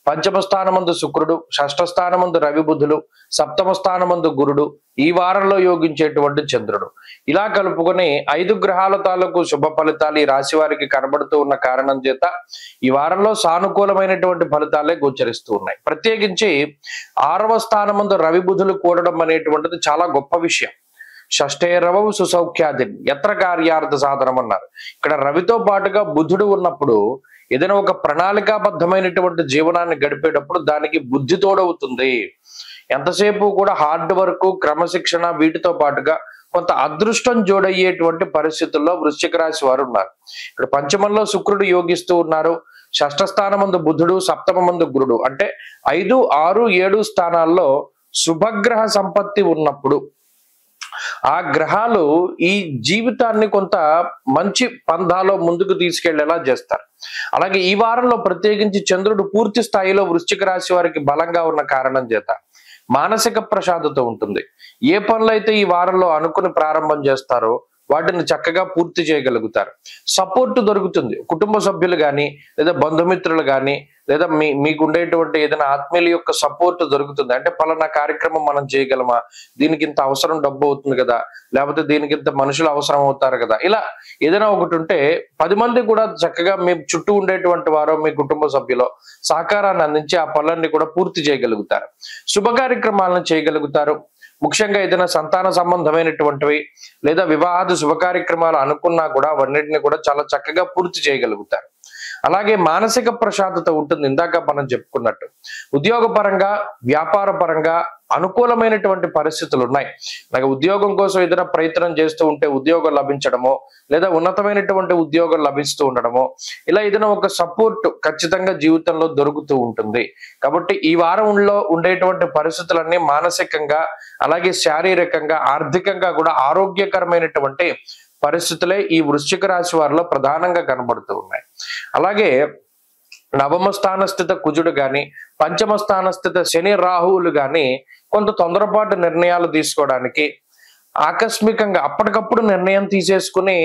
5వ స్థానమందు శుక్రుడు, 6వ స్థానమందు రవి బుధులు, 7వ స్థానమందు గురుడు, ఈ వారంలో యోగించేటువంటి చంద్రుడు. ఇలా కలుపుకొని 5 గ్రహాల తాలూకు శుభ ఫలితాలు ఈ రాశి వారికి కనబడుతూ ఉన్న కారణం చేత ఈ వారంలో సానుకూలమైనటువంటి ఫలితాలే గోచరిస్తూ ఉన్నాయి. ప్రత్యేకించి 6వ స్థానమందు రవి బుధులు కూడడం అనేటువంటిది చాలా గొప్ప విషయం. షష్ఠేరవవు సుసౌఖ్యాది యత్ర కార్యార్థ సాధనం అన్నారు. ఇక్కడ రవితో పాటుగా బుధుడు ఉన్నప్పుడు ఏదైనా ఒక ప్రణాళికాబద్ధమైనటువంటి జీవనాన్ని గడిపేటప్పుడు దానికి బుద్ధి తోడవుతుంది. ఎంతసేపు కూడా హార్డ్ వర్క్, క్రమశిక్షణ, వీటితో పాటుగా కొంత అదృష్టం జోడయ్యేటువంటి పరిస్థితుల్లో వృశ్చిక రాశి వారు ఉన్నారు. ఇక్కడ పంచమంలో శుక్రుడు యోగిస్తూ ఉన్నారు. 6వ స్థానమందు బుధుడు, 7వ మందు గురుడు. అంటే 5, 6, 7 స్థానాల్లో శుభగ్రహ సంపత్తి ఉన్నప్పుడు ఆ గ్రహాలు ఈ జీవితాన్ని కొంత మంచి పంధాలో ముందుకు తీసుకెళ్లేలా చేస్తారు. అలాగే ఈ వారంలో ప్రత్యేకించి చంద్రుడు పూర్తి స్థాయిలో వృశ్చిక రాశి వారికి బలంగా ఉన్న కారణం చేత మానసిక ప్రశాంతత ఉంటుంది. ఏ పనులైతే ఈ వారంలో అనుకుని ప్రారంభం చేస్తారో వాటిని చక్కగా పూర్తి చేయగలుగుతారు. సపోర్ట్ దొరుకుతుంది. కుటుంబ సభ్యులు కానీ లేదా బంధుమిత్రులు కానీ లేదా మీకు ఉండేటువంటి ఏదైనా ఆత్మీయుల యొక్క సపోర్ట్ దొరుకుతుంది. అంటే పలానా కార్యక్రమం మనం చేయగలమా, దీనికి ఇంత అవసరం డబ్బు అవుతుంది కదా, లేకపోతే దీనికి ఇంత మనుషులు అవసరం అవుతారు కదా, ఇలా ఏదైనా ఒకటి ఉంటే 10 మంది కూడా చక్కగా మీ చుట్టూ ఉండేటువంటి వారు మీ కుటుంబ సభ్యులు సహకారాన్ని అందించి ఆ పనులన్నీ కూడా పూర్తి చేయగలుగుతారు. శుభ కార్యక్రమాలను చేయగలుగుతారు. ముఖ్యంగా ఏదైనా సంతాన సంబంధమైనటువంటివి లేదా వివాహాది శుభ కార్యక్రమాలు అనుకున్నా కూడా అవన్నిటిని కూడా చాలా చక్కగా పూర్తి చేయగలుగుతారు. అలాగే మానసిక ప్రశాంతత ఉంటుంది. ఇందాక మనం చెప్పుకున్నట్టు ఉద్యోగపరంగా వ్యాపార పరంగా అనుకూలమైనటువంటి పరిస్థితులు ఉన్నాయి. నాకు ఉద్యోగం కోసం ఏదైనా ప్రయత్నం చేస్తూ ఉంటే ఉద్యోగం లభించడమో లేదా ఉన్నతమైనటువంటి ఉద్యోగం లభిస్తూ ఉండడమో ఇలా ఏదైనా ఒక సపోర్ట్ ఖచ్చితంగా జీవితంలో దొరుకుతూ ఉంటుంది. కాబట్టి ఈ వారంలో ఉండేటువంటి పరిస్థితులన్నీ మానసికంగా అలాగే శారీరకంగా ఆర్థికంగా కూడా ఆరోగ్యకరమైనటువంటి పరిస్థితులే ఈ వృశ్చిక రాశి వారిలో ప్రధానంగా కనబడుతూ ఉన్నాయి. అలాగే నవమ స్థాన స్థిత కుజుడు గాని పంచమ స్థాన స్థిత శని రాహువులు గాని కొంత తొందరపాటు నిర్ణయాలు తీసుకోవడానికి ఆకస్మికంగా అప్పటికప్పుడు నిర్ణయం తీసేసుకుని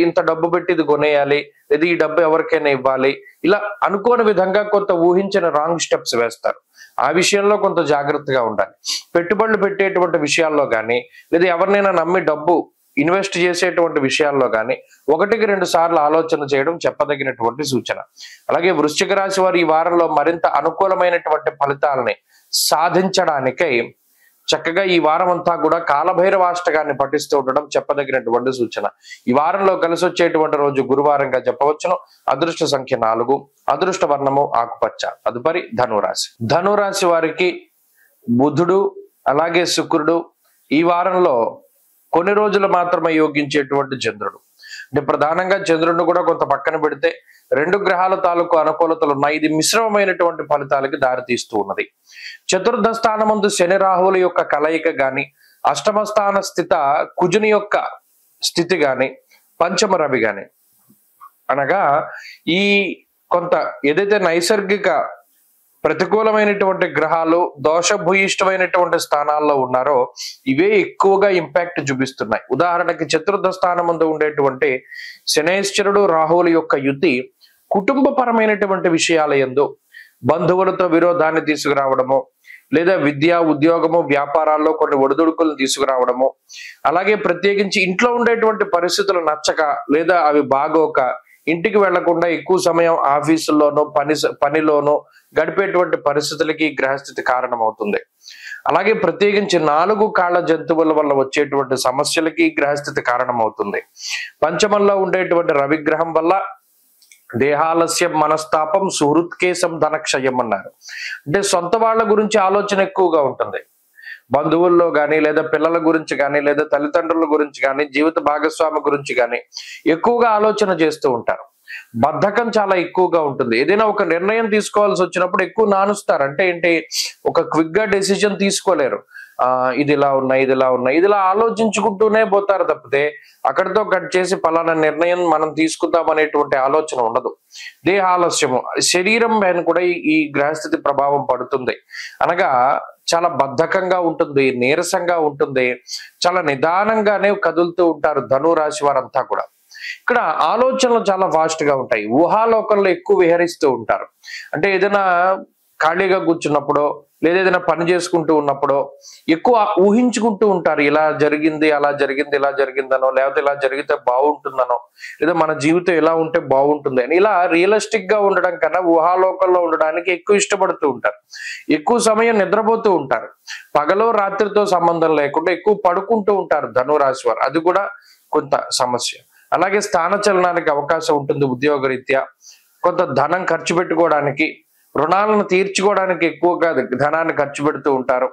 ఇంత డబ్బు పెట్టి ఇది కొనేయాలి లేదా ఈ డబ్బు ఎవరికైనా ఇవ్వాలి ఇలా అనుకోని విధంగా కొంత ఊహించిన రాంగ్ స్టెప్స్ వేస్తారు. ఆ విషయంలో కొంత జాగ్రత్తగా ఉండాలి. పెట్టుబడులు పెట్టేటువంటి విషయాల్లో కానీ లేదా ఎవరినైనా నమ్మి డబ్బు ఇన్వెస్ట్ చేసేటువంటి విషయాల్లో కానీ 1-2 సార్లు ఆలోచన చేయడం చెప్పదగినటువంటి సూచన. అలాగే వృశ్చిక రాశి వారు ఈ వారంలో మరింత అనుకూలమైనటువంటి ఫలితాలని సాధించడానికై చక్కగా ఈ వారం అంతా కూడా కాలభైరవాష్టకాన్ని పఠిస్తూ ఉండడం చెప్పదగినటువంటి సూచన. ఈ వారంలో కలిసి వచ్చేటువంటి రోజు గురువారంగా చెప్పవచ్చును. అదృష్ట సంఖ్య 4, అదృష్ట వర్ణము ఆకుపచ్చ. తదుపరి ధనురాశి. ధనురాశి వారికి బుధుడు అలాగే శుక్రుడు ఈ వారంలో కొన్ని రోజులు మాత్రమే యోగించేటువంటి చంద్రుడు. అంటే ప్రధానంగా చంద్రుడిని కూడా కొంత పక్కన పెడితే 2 గ్రహాల తాలూకు అనుకూలతలు ఉన్నాయి. ఇది మిశ్రమమైనటువంటి ఫలితాలకి దారితీస్తూ ఉన్నది. చతుర్థ స్థానమందు శని రాహువుల యొక్క కలయిక గాని అష్టమ స్థాన స్థిత కుజుని యొక్క స్థితి గాని పంచమ రవి గాని అనగా ఈ కొంత ఏదైతే నైసర్గిక ప్రతికూలమైనటువంటి గ్రహాలు దోషభూయిష్టమైనటువంటి స్థానాల్లో ఉన్నారో ఇవే ఎక్కువగా ఇంపాక్ట్ చూపిస్తున్నాయి. ఉదాహరణకి చతుర్థ స్థానం ముందు ఉండేటువంటి శనేశ్వరుడు రాహువుల యొక్క యుతి కుటుంబపరమైనటువంటి విషయాల యందు బంధువులతో విరోధాన్ని తీసుకురావడము లేదా విద్య ఉద్యోగము వ్యాపారాల్లో కొన్ని ఒడిదుడుకులను తీసుకురావడము అలాగే ప్రత్యేకించి ఇంట్లో ఉండేటువంటి పరిస్థితులు నచ్చక లేదా అవి బాగోక ఇంటికి వెళ్లకుండా ఎక్కువ సమయం ఆఫీసుల్లోనూ పనిలోనూ గడిపేటువంటి పరిస్థితులకి గ్రహస్థితి కారణమవుతుంది. అలాగే ప్రత్యేకించి 4 కాళ్ళ జంతువుల వల్ల వచ్చేటువంటి సమస్యలకి గ్రహస్థితి కారణమవుతుంది. పంచమంలో ఉండేటువంటి రవిగ్రహం వల్ల దేహాలస్యం మనస్తాపం సుహృత్కేశం ధనక్షయం అన్నారు. అంటే సొంత వాళ్ళ గురించి ఆలోచన ఎక్కువగా ఉంటుంది. బంధువుల్లో కానీ లేదా పిల్లల గురించి కానీ లేదా తల్లిదండ్రుల గురించి కానీ జీవిత భాగస్వామి గురించి కానీ ఎక్కువగా ఆలోచన చేస్తూ ఉంటారు. బద్ధకం చాలా ఎక్కువగా ఉంటుంది. ఏదైనా ఒక నిర్ణయం తీసుకోవాల్సి వచ్చినప్పుడు ఎక్కువ నానుస్తారు. అంటే ఏంటి, ఒక క్విక్ గా డెసిజన్ తీసుకోలేరు. ఇది ఇలా ఉన్నాయి ఇది ఇలా ఉన్నాయి ఇది ఇలా ఆలోచించుకుంటూనే పోతారు తప్పితే అక్కడితో కట్ చేసి పలానా నిర్ణయం మనం తీసుకుందాం అనేటువంటి ఆలోచన ఉండదు. దేహాలస్యము శరీరం పైన కూడా ఈ గ్రహస్థితి ప్రభావం పడుతుంది. అనగా చాలా బద్ధకంగా ఉంటుంది, నీరసంగా ఉంటుంది, చాలా నిదానంగానే కదులుతూ ఉంటారు ధనురాశి వారంతా కూడా. ఇక్కడ ఆలోచనలు చాలా ఫాస్ట్ గా ఉంటాయి. ఊహాలోకంలో ఎక్కువ విహరిస్తూ ఉంటారు. అంటే ఏదైనా ఖాళీగా కూర్చున్నప్పుడు లేదా ఏదైనా పని చేసుకుంటూ ఉన్నప్పుడు ఎక్కువ ఊహించుకుంటూ ఉంటారు. ఇలా జరిగింది అలా జరిగింది ఇలా జరిగిందనో లేకపోతే ఇలా జరిగితే బాగుంటుందనో లేదా మన జీవితం ఎలా ఉంటే బాగుంటుంది అని ఇలా రియలిస్టిక్ గా ఉండడం కన్నా ఊహాలోకంలో ఉండడానికి ఎక్కువ ఇష్టపడుతూ ఉంటారు. ఎక్కువ సమయం నిద్రపోతూ ఉంటారు. పగలో రాత్రితో సంబంధం లేకుండా ఎక్కువ పడుకుంటూ ఉంటారు ధనురాశి వారు. అది కూడా కొంత సమస్య. అలాగే స్థాన చలనానికి అవకాశం ఉంటుంది. ఉద్యోగరీత్యా కొంత ధనం ఖర్చు పెట్టుకోవడానికి రుణాలను తీర్చుకోవడానికి ఎక్కువగా ధనాన్ని ఖర్చు పెడుతూ ఉంటారు.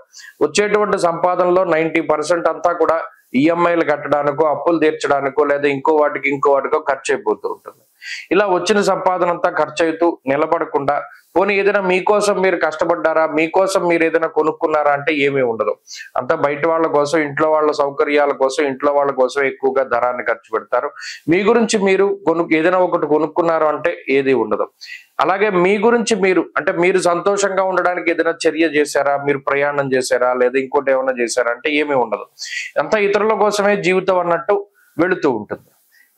వచ్చేటువంటి సంపాదనలో 90% అంతా కూడా ఈఎంఐలు కట్టడానికో అప్పులు తీర్చడానికో లేదా ఇంకో వాటికో ఖర్చు అయిపోతూ ఉంటుంది. ఇలా వచ్చిన సంపాదన అంతా ఖర్చు అవుతూ నిలబడకుండా పోనీ ఏదైనా మీకోసం మీరు కష్టపడ్డారా, మీకోసం మీరు ఏదైనా కొనుక్కున్నారా అంటే ఏమీ ఉండదు. అంతా బయట వాళ్ళ కోసం, ఇంట్లో వాళ్ళ సౌకర్యాల కోసం, ఇంట్లో వాళ్ళ కోసం ఎక్కువగా ధనాన్ని ఖర్చు పెడతారు. మీ గురించి మీరు ఏదైనా ఒకటి కొనుక్కున్నారు అంటే ఏది ఉండదు. అలాగే మీ గురించి మీరు సంతోషంగా ఉండడానికి ఏదైనా చర్య చేశారా, మీరు ప్రయాణం చేశారా లేదా ఇంకోటి ఏమైనా చేశారా అంటే ఏమీ ఉండదు. అంతా ఇతరుల కోసమే జీవితం అన్నట్టు వెళుతూ ఉంటుంది.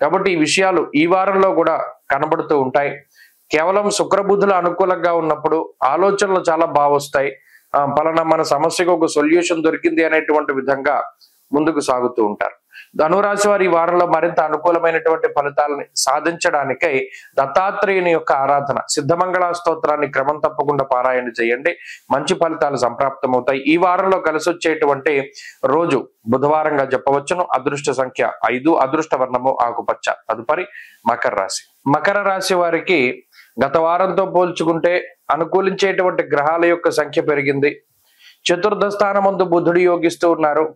కాబట్టి ఈ విషయాలు ఈ వారంలో కూడా కనబడుతూ ఉంటాయి. కేవలం శుక్రబుధులు అనుకూలంగా ఉన్నప్పుడు ఆలోచనలు చాలా బాగా వస్తాయి. పలానా మన సమస్యకు ఒక సొల్యూషన్ దొరికింది అనేటువంటి విధంగా ముందుకు సాగుతూ ఉంటారు. ధనురాశి వారి ఈ వారంలో మరింత అనుకూలమైనటువంటి ఫలితాలని సాధించడానికై దత్తాత్రేయుని యొక్క ఆరాధన, సిద్ధమంగళ స్తోత్రాన్ని క్రమం తప్పకుండా పారాయణ చేయండి. మంచి ఫలితాలు సంప్రాప్తమవుతాయి. ఈ వారంలో కలిసి వచ్చేటువంటి రోజు బుధవారంగా చెప్పవచ్చును. అదృష్ట సంఖ్య 5, అదృష్ట వర్ణము ఆకుపచ్చ. తదుపరి మకర రాశి. మకర రాశి వారికి గత వారంతో పోల్చుకుంటే అనుకూలించేటువంటి గ్రహాల యొక్క సంఖ్య పెరిగింది. చతుర్థ స్థానమందు బుధుడు యోగిస్తూ ఉన్నారు.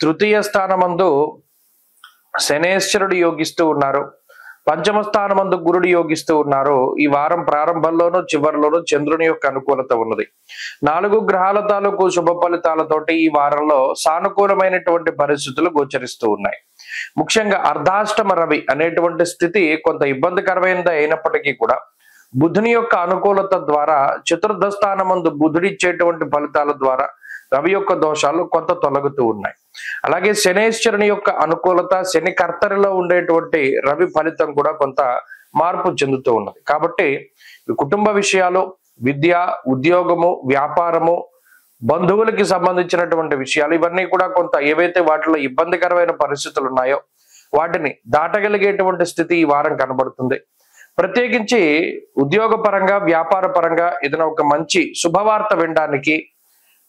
తృతీయ స్థానమందు శనేశ్వరుడు యోగిస్తూ ఉన్నారు. పంచమ స్థానమందు గురుడు యోగిస్తూ ఉన్నారు. ఈ వారం ప్రారంభంలోనూ చివరిలోనూ చంద్రుని యొక్క అనుకూలత ఉన్నది. 4 గ్రహాల తాలూకు శుభ ఫలితాలతోటి ఈ వారంలో సానుకూలమైనటువంటి పరిస్థితులు గోచరిస్తూ ఉన్నాయి. ముఖ్యంగా అర్ధాష్టమ రవి అనేటువంటి స్థితి కొంత ఇబ్బందికరమైనది అయినప్పటికీ కూడా బుధుని యొక్క అనుకూలత ద్వారా, చతుర్థ స్థానమందు బుధుడిచ్చేటువంటి ఫలితాల ద్వారా రవి యొక్క దోషాలు కొంత తొలగుతూ ఉన్నాయి. అలాగే శనేశ్వరుని యొక్క అనుకూలత, శని కర్తరిలో ఉండేటువంటి రవి ఫలితం కూడా కొంత మార్పు చెందుతూ ఉన్నది. కాబట్టి కుటుంబ విషయాలు, విద్య, ఉద్యోగము, వ్యాపారము, బంధువులకి సంబంధించినటువంటి విషయాలు ఇవన్నీ కూడా కొంత ఏవైతే వాటిలో ఇబ్బందికరమైన పరిస్థితులు ఉన్నాయో వాటిని దాటగలిగేటువంటి స్థితి ఈ వారం కనబడుతుంది. ప్రత్యేకించి ఉద్యోగ పరంగా, వ్యాపార పరంగా ఏదైనా ఒక మంచి శుభవార్త వినడానికి,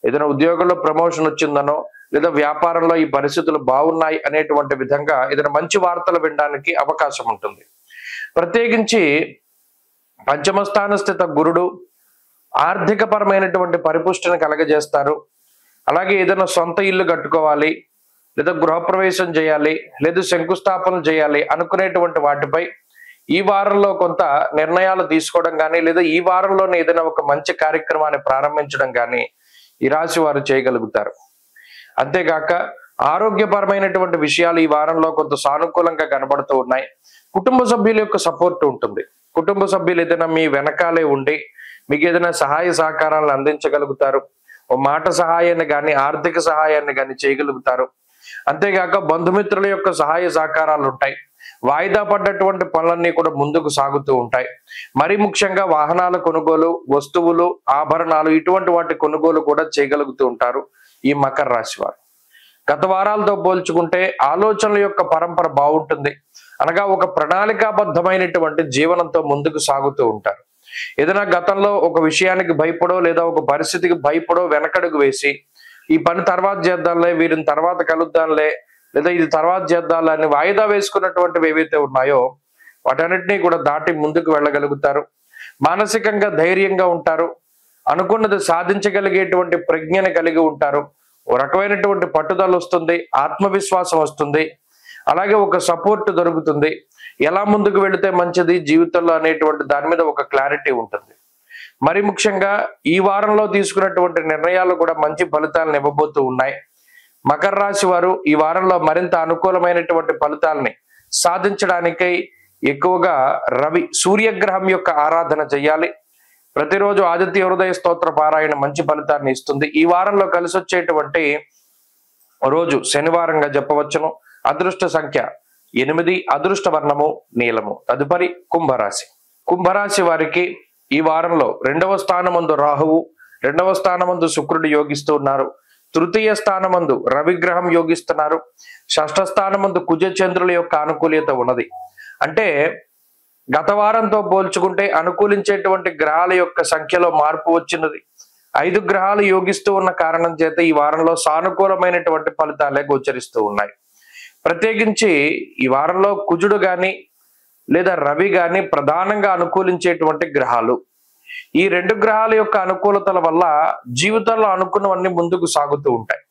ఏదైనా ఉద్యోగంలో ప్రమోషన్ వచ్చిందనో లేదా వ్యాపారంలో ఈ పరిస్థితులు బాగున్నాయి అనేటువంటి విధంగా ఏదైనా మంచి వార్తలు వినడానికి అవకాశం ఉంటుంది. ప్రత్యేకించి పంచమ స్థాన స్థిత గురుడు ఆర్థిక పరమైనటువంటి పరిపుష్టిని కలగజేస్తారు. అలాగే ఏదైనా సొంత ఇల్లు కట్టుకోవాలి, లేదా గృహప్రవేశం చేయాలి, లేదా శంకుస్థాపన చేయాలి అనుకునేటువంటి వాటిపై ఈ వారంలో కొంత నిర్ణయాలు తీసుకోవడం కానీ, లేదా ఈ వారంలోనే ఏదైనా ఒక మంచి కార్యక్రమాన్ని ప్రారంభించడం కానీ ఈ రాశి వారు చేయగలుగుతారు. అంతేగాక ఆరోగ్యపరమైనటువంటి విషయాలు ఈ వారంలో కొంత సానుకూలంగా కనబడుతూ ఉన్నాయి. కుటుంబ సభ్యుల యొక్క సపోర్ట్ ఉంటుంది. కుటుంబ సభ్యులు ఏదైనా మీ వెనకాలే ఉండి మీకు ఏదైనా సహాయ సహకారాలను అందించగలుగుతారు. ఓ మాట సహాయాన్ని కానీ, ఆర్థిక సహాయాన్ని కానీ చేయగలుగుతారు. అంతేగాక బంధుమిత్రుల యొక్క సహాయ సహకారాలు ఉంటాయి. వాయిదా పడ్డటువంటి పనులన్నీ కూడా ముందుకు సాగుతూ ఉంటాయి. మరి ముఖ్యంగా వాహనాల కొనుగోలు, వస్తువులు, ఆభరణాలు ఇటువంటి వాటి కొనుగోలు కూడా చేయగలుగుతూ ఉంటారు ఈ మకర రాశి వారు. గత వారాలతో పోల్చుకుంటే ఆలోచనల యొక్క పరంపర బాగుంటుంది. అనగా ఒక ప్రణాళికాబద్ధమైనటువంటి జీవనంతో ముందుకు సాగుతూ ఉంటారు. ఏదైనా గతంలో ఒక విషయానికి భయపడో లేదా ఒక పరిస్థితికి భయపడో వెనకడుగు వేసి ఈ పని తర్వాత చేద్దాంలే, వీరిని తర్వాత కలుద్దాంలే, లేదా ఇది తర్వాత చేద్దాంలే అని వాయిదా వేసుకున్నటువంటివి ఏవైతే ఉన్నాయో వాటన్నిటినీ కూడా దాటి ముందుకు వెళ్ళగలుగుతారు. మానసికంగా ధైర్యంగా ఉంటారు. అనుకున్నది సాధించగలిగేటువంటి ప్రజ్ఞని కలిగి ఉంటారు. ఓ రకమైనటువంటి పట్టుదల వస్తుంది, ఆత్మవిశ్వాసం వస్తుంది. అలాగే ఒక సపోర్ట్ దొరుకుతుంది. ఎలా ముందుకు వెళితే మంచిది జీవితంలో అనేటువంటి దాని మీద ఒక క్లారిటీ ఉంటుంది. మరి ముఖ్యంగా ఈ వారంలో తీసుకున్నటువంటి నిర్ణయాలు కూడా మంచి ఫలితాలను ఇవ్వబోతూ ఉన్నాయి. మకర రాశి వారు ఈ వారంలో మరింత అనుకూలమైనటువంటి ఫలితాలని సాధించడానికై ఎక్కువగా రవి, సూర్యగ్రహం యొక్క ఆరాధన చేయాలి. ప్రతిరోజు ఆదిత్య హృదయ స్తోత్ర పారాయణ మంచి ఫలితాన్ని ఇస్తుంది. ఈ వారంలో కలిసి వచ్చేటువంటి రోజు శనివారంగా చెప్పవచ్చును. అదృష్ట సంఖ్య 8, అదృష్ట వర్ణము నీలము. తదుపరి కుంభరాశి. కుంభరాశి వారికి ఈ వారంలో 2వ స్థానమందు రాహువు, 2వ స్థానమందు శుక్రుడు యోగిస్తూ ఉన్నారు. తృతీయ స్థానమందు రవిగ్రహం యోగిస్తున్నారు. షష్ఠ స్థానమందు కుజ చంద్రుల యొక్క అనుకూల్యత ఉన్నది. అంటే గత వారంతో పోల్చుకుంటే అనుకూలించేటువంటి గ్రహాల యొక్క సంఖ్యలో మార్పు వచ్చినది. 5 గ్రహాలు యోగిస్తూ ఉన్న కారణం చేత ఈ వారంలో సానుకూలమైనటువంటి ఫలితాలే గోచరిస్తూ ఉన్నాయి. ప్రత్యేకించి ఈ వారంలో కుజుడు గాని లేదా రవి గాని ప్రధానంగా అనుకూలించేటువంటి గ్రహాలు. ఈ 2 గ్రహాల యొక్క అనుకూలతల వల్ల జీవితంలో అనుకున్నవన్నీ ముందుకు సాగుతూ ఉంటాయి.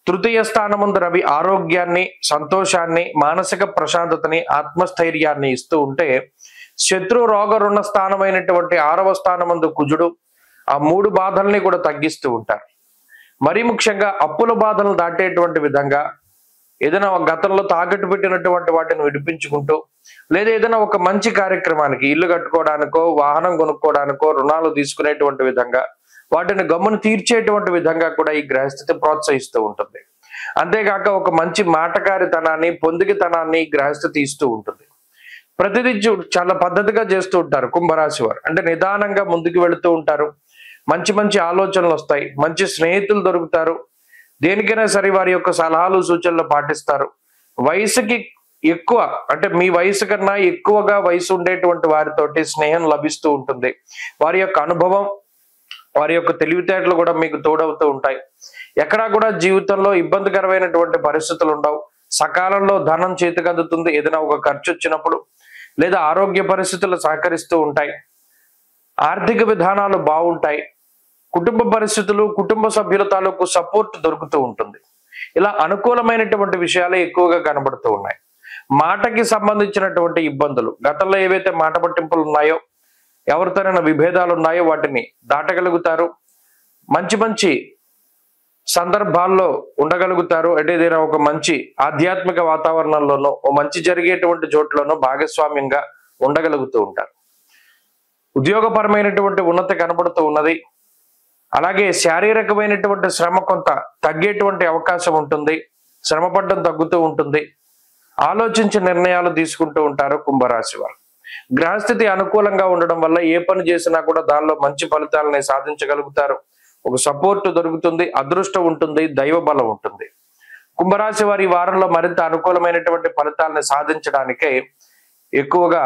తృతీయ స్థానమందు రవి ఆరోగ్యాన్ని, సంతోషాన్ని, మానసిక ప్రశాంతతని, ఆత్మస్థైర్యాన్ని ఇస్తూ ఉంటే, శత్రు రోగ రుణ స్థానమైనటువంటి 6వ స్థానమందు కుజుడు ఆ 3 బాధల్ని కూడా తగ్గిస్తూ ఉంటారు. మరీ ముఖ్యంగా అప్పుల బాధలను దాటేటువంటి విధంగా ఏదైనా గతంలో తాకట్టు పెట్టినటువంటి వాటిని విడిపించుకుంటూ, లేదా ఏదైనా ఒక మంచి కార్యక్రమానికి, ఇల్లు కట్టుకోవడానికో, వాహనం కొనుక్కోవడానికో, రుణాలు తీసుకునేటువంటి విధంగా వాటిని గమ్మును తీర్చేటువంటి విధంగా కూడా ఈ గ్రహస్థితి ప్రోత్సహిస్తూ ఉంటుంది. అంతేగాక ఒక మంచి మాటకారితనాన్ని, పొందికతనాన్ని గ్రహస్థితి ఇస్తూ ఉంటుంది. ప్రతిదీ చాలా పద్ధతిగా చేస్తూ ఉంటారు కుంభరాశి వారు. అంటే నిదానంగా ముందుకు వెళుతూ ఉంటారు. మంచి మంచి ఆలోచనలు వస్తాయి, మంచి స్నేహితులు దొరుకుతారు. దేనికైనా సరే వారి యొక్క సలహాలు సూచనలు పాటిస్తారు. వయసుకి ఎక్కువ, అంటే మీ వయసు కన్నా ఎక్కువగా వయసు ఉండేటువంటి వారితోటి స్నేహం లభిస్తూ ఉంటుంది. వారి యొక్క అనుభవం, వారి యొక్క తెలివితేటలు కూడా మీకు తోడవుతూ ఉంటాయి. ఎక్కడా కూడా జీవితంలో ఇబ్బందికరమైనటువంటి పరిస్థితులు ఉండవు. సకాలంలో ధనం చేతికి అందుతుంది ఏదైనా ఒక ఖర్చు వచ్చినప్పుడు, లేదా ఆరోగ్య పరిస్థితులు సహకరిస్తూ ఉంటాయి. ఆర్థిక విధానాలు బాగుంటాయి. కుటుంబ పరిస్థితులు, కుటుంబ సభ్యుల తాలూకు సపోర్ట్ దొరుకుతూ ఉంటుంది. ఇలా అనుకూలమైనటువంటి విషయాలే ఎక్కువగా కనబడుతూ ఉన్నాయి. మాటకి సంబంధించినటువంటి ఇబ్బందులు, గతంలో ఏవైతే మాట పట్టింపులు ఉన్నాయో, ఎవరితోనైనా విభేదాలు ఉన్నాయో వాటిని దాటగలుగుతారు. మంచి మంచి సందర్భాల్లో ఉండగలుగుతారు. అంటే ఏదైనా ఒక మంచి ఆధ్యాత్మిక వాతావరణంలోనో, ఓ మంచి జరిగేటువంటి చోట్లోనో భాగస్వామ్యంగా ఉండగలుగుతూ ఉంటారు. ఉద్యోగపరమైనటువంటి ఉన్నతి కనబడుతూ ఉన్నది. అలాగే శారీరకమైనటువంటి శ్రమ కొంత తగ్గేటువంటి అవకాశం ఉంటుంది. శ్రమ పడ్డం తగ్గుతూ ఉంటుంది. ఆలోచించి నిర్ణయాలు తీసుకుంటూ ఉంటారు కుంభరాశి వారు. గ్రహస్థితి అనుకూలంగా ఉండడం వల్ల ఏ పని చేసినా కూడా దానిలో మంచి ఫలితాలని సాధించగలుగుతారు. ఒక సపోర్ట్ దొరుకుతుంది, అదృష్టం ఉంటుంది, దైవ బలం ఉంటుంది. కుంభరాశి వారి ఈ వారంలో మరింత అనుకూలమైనటువంటి ఫలితాలను సాధించడానికే ఎక్కువగా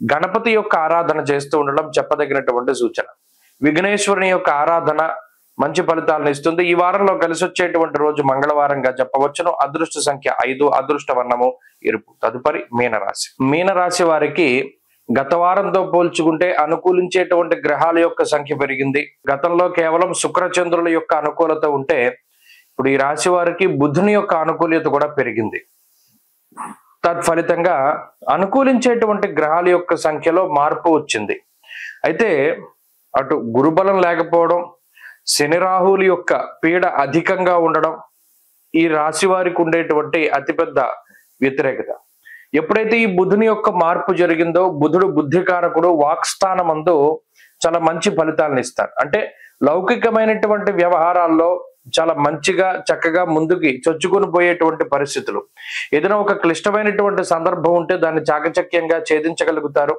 గణపతి యొక్క ఆరాధన చేస్తూ ఉండడం చెప్పదగినటువంటి సూచన. విఘ్నేశ్వరుని యొక్క ఆరాధన మంచి ఫలితాలను ఇస్తుంది. ఈ వారంలో కలిసి వచ్చేటువంటి రోజు మంగళవారంగా చెప్పవచ్చును. అదృష్ట సంఖ్య 5, అదృష్ట వర్ణము ఎరుపు. తదుపరి మీనరాశి. మీనరాశి వారికి గత వారంతో పోల్చుకుంటే అనుకూలించేటువంటి గ్రహాల యొక్క సంఖ్య పెరిగింది. గతంలో కేవలం శుక్రచంద్రుల యొక్క అనుకూలత ఉంటే ఇప్పుడు ఈ రాశి వారికి బుధుని యొక్క అనుకూలత కూడా పెరిగింది. తత్ఫలితంగా అనుకూలించేటువంటి గ్రహాల యొక్క సంఖ్యలో మార్పు వచ్చింది. అయితే అటు గురుబలం లేకపోవడం, శని రాహువుల యొక్క పీడ అధికంగా ఉండడం ఈ రాశి వారికి ఉండేటువంటి అతిపెద్ద వ్యతిరేకత. ఎప్పుడైతే ఈ బుధుని యొక్క మార్పు జరిగిందో, బుధుడు బుద్ధికారకుడు, వాక్స్థానమందు చాలా మంచి ఫలితాలను ఇస్తారు. అంటే లౌకికమైనటువంటి వ్యవహారాల్లో చాలా మంచిగా చక్కగా ముందుకి చొచ్చుకొని పోయేటువంటి పరిస్థితులు. ఏదైనా ఒక క్లిష్టమైనటువంటి సందర్భం ఉంటే దాన్ని చాకచక్యంగా ఛేదించగలుగుతారు.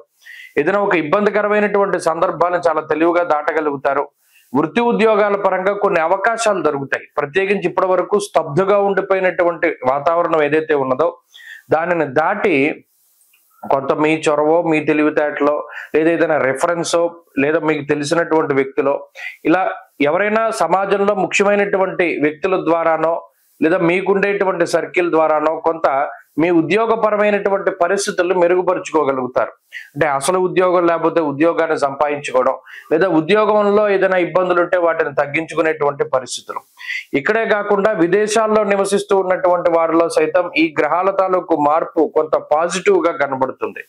ఏదైనా ఒక ఇబ్బందికరమైనటువంటి సందర్భాన్ని చాలా తెలివిగా దాటగలుగుతారు. వృత్తి ఉద్యోగాల పరంగా కొన్ని అవకాశాలు దొరుకుతాయి. ప్రత్యేకించి ఇప్పటి వరకు స్తబ్దుగా ఉండిపోయినటువంటి వాతావరణం ఏదైతే ఉన్నదో దానిని దాటి కొంత మీ చొరవో, మీ తెలివితేటలో, లేదా ఏదైనా రెఫరెన్సో, లేదా మీకు తెలిసినటువంటి వ్యక్తులో, ఇలా ఎవరైనా సమాజంలో ముఖ్యమైనటువంటి వ్యక్తుల ద్వారానో, లేదా మీకుండేటువంటి సర్కిల్ ద్వారానో కొంత మీ ఉద్యోగపరమైనటువంటి పరిస్థితులను మెరుగుపరుచుకోగలుగుతారు. అంటే అసలు ఉద్యోగం లేకపోతే ఉద్యోగాన్ని సంపాదించుకోవడం, లేదా ఉద్యోగంలో ఏదైనా ఇబ్బందులు ఉంటే వాటిని తగ్గించుకునేటువంటి పరిస్థితులు. ఇక్కడే కాకుండా విదేశాల్లో నివసిస్తూ ఉన్నటువంటి వారిలో సైతం ఈ గ్రహాల తాలూకు మార్పు కొంత పాజిటివ్ గా కనబడుతుంది.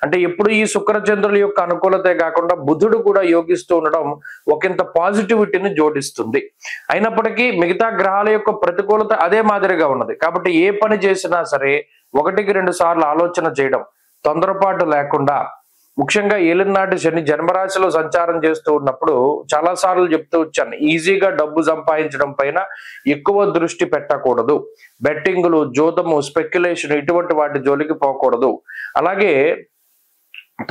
అంటే ఎప్పుడు ఈ శుక్రచంద్రుల యొక్క అనుకూలతే కాకుండా బుధుడు కూడా యోగిస్తూ ఉండడం ఒకంత పాజిటివిటీని జోడిస్తుంది. అయినప్పటికీ మిగతా గ్రహాల యొక్క ప్రతికూలత అదే మాదిరిగా ఉన్నది. కాబట్టి ఏ పని చేసినా సరే 1-2 సార్లు ఆలోచన చేయడం, తొందరపాటు లేకుండా, ముఖ్యంగా ఏలినాటి శని జన్మరాశిలో సంచారం చేస్తూ ఉన్నప్పుడు చాలా సార్లు చెప్తూ వచ్చాను, ఈజీగా డబ్బు సంపాదించడం పైన ఎక్కువ దృష్టి పెట్టకూడదు. బెట్టింగులు, జోదము, స్పెక్యులేషన్ ఇటువంటి వాటి జోలికి పోకూడదు. అలాగే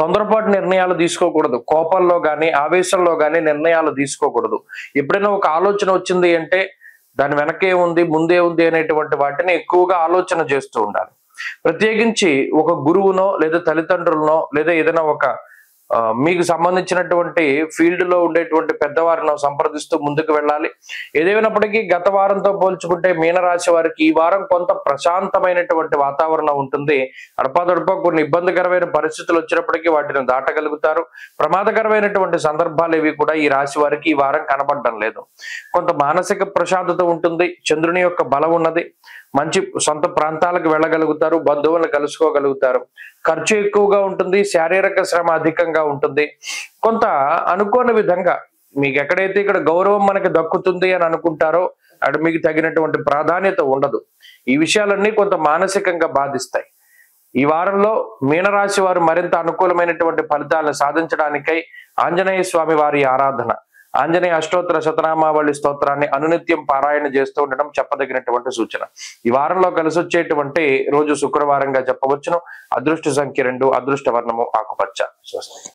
తొందరపాటు నిర్ణయాలు తీసుకోకూడదు. కోపంలో కానీ ఆవేశంలో కానీ నిర్ణయాలు తీసుకోకూడదు. ఎప్పుడైనా ఒక ఆలోచన వచ్చింది అంటే దాని వెనకే ఉంది, ముందే ఉంది అనేటువంటి వాటిని ఎక్కువగా ఆలోచన చేస్తూ ఉండాలి. ప్రత్యేకించి ఒక గురువునో, లేదా తల్లిదండ్రులనో, లేదా ఏదైనా ఒక మీకు సంబంధించినటువంటి ఫీల్డ్ లో ఉండేటువంటి పెద్దవారిని సంప్రదిస్తూ ముందుకు వెళ్ళాలి. ఏదేమైనప్పటికీ గత వారంతో పోల్చుకుంటే మీనరాశి వారికి ఈ వారం కొంత ప్రశాంతమైనటువంటి వాతావరణం ఉంటుంది. అడపాదడప కొన్ని ఇబ్బందికరమైన పరిస్థితులు వచ్చినప్పటికీ వాటిని దాటగలుగుతారు. ప్రమాదకరమైనటువంటి సందర్భాలు ఏవి కూడా ఈ రాశి వారికి ఈ వారం కనబడడం లేదు. కొంత మానసిక ప్రశాంతత ఉంటుంది. చంద్రుని యొక్క బలం ఉన్నది. మంచి సొంత ప్రాంతాలకు వెళ్ళగలుగుతారు. బంధువులను కలుసుకోగలుగుతారు. ఖర్చు ఎక్కువగా ఉంటుంది. శారీరక శ్రమ అధికంగా ఉంటుంది. కొంత అనుకోని విధంగా మీకు ఎక్కడైతే ఇక్కడ గౌరవం మనకి దక్కుతుంది అని అనుకుంటారో అటు మీకు తగినటువంటి ప్రాధాన్యత ఉండదు. ఈ విషయాలన్నీ కొంత మానసికంగా బాధిస్తాయి. ఈ వారంలో మీనరాశి వారు మరింత అనుకూలమైనటువంటి ఫలితాలను సాధించడానికై ఆంజనేయ స్వామి వారి ఆరాధన, ఆంజనేయ అష్టోత్తర శతనామావళి స్తోత్రాన్ని అనునిత్యం పారాయణ చేస్తూ ఉండడం చెప్పదగినటువంటి సూచన. ఈ వారంలో కలిసి వచ్చేటువంటి రోజు శుక్రవారంగా చెప్పవచ్చును. అదృష్ట సంఖ్య 2, అదృష్ట వర్ణము ఆకుపచ్చ. స్వస్తి.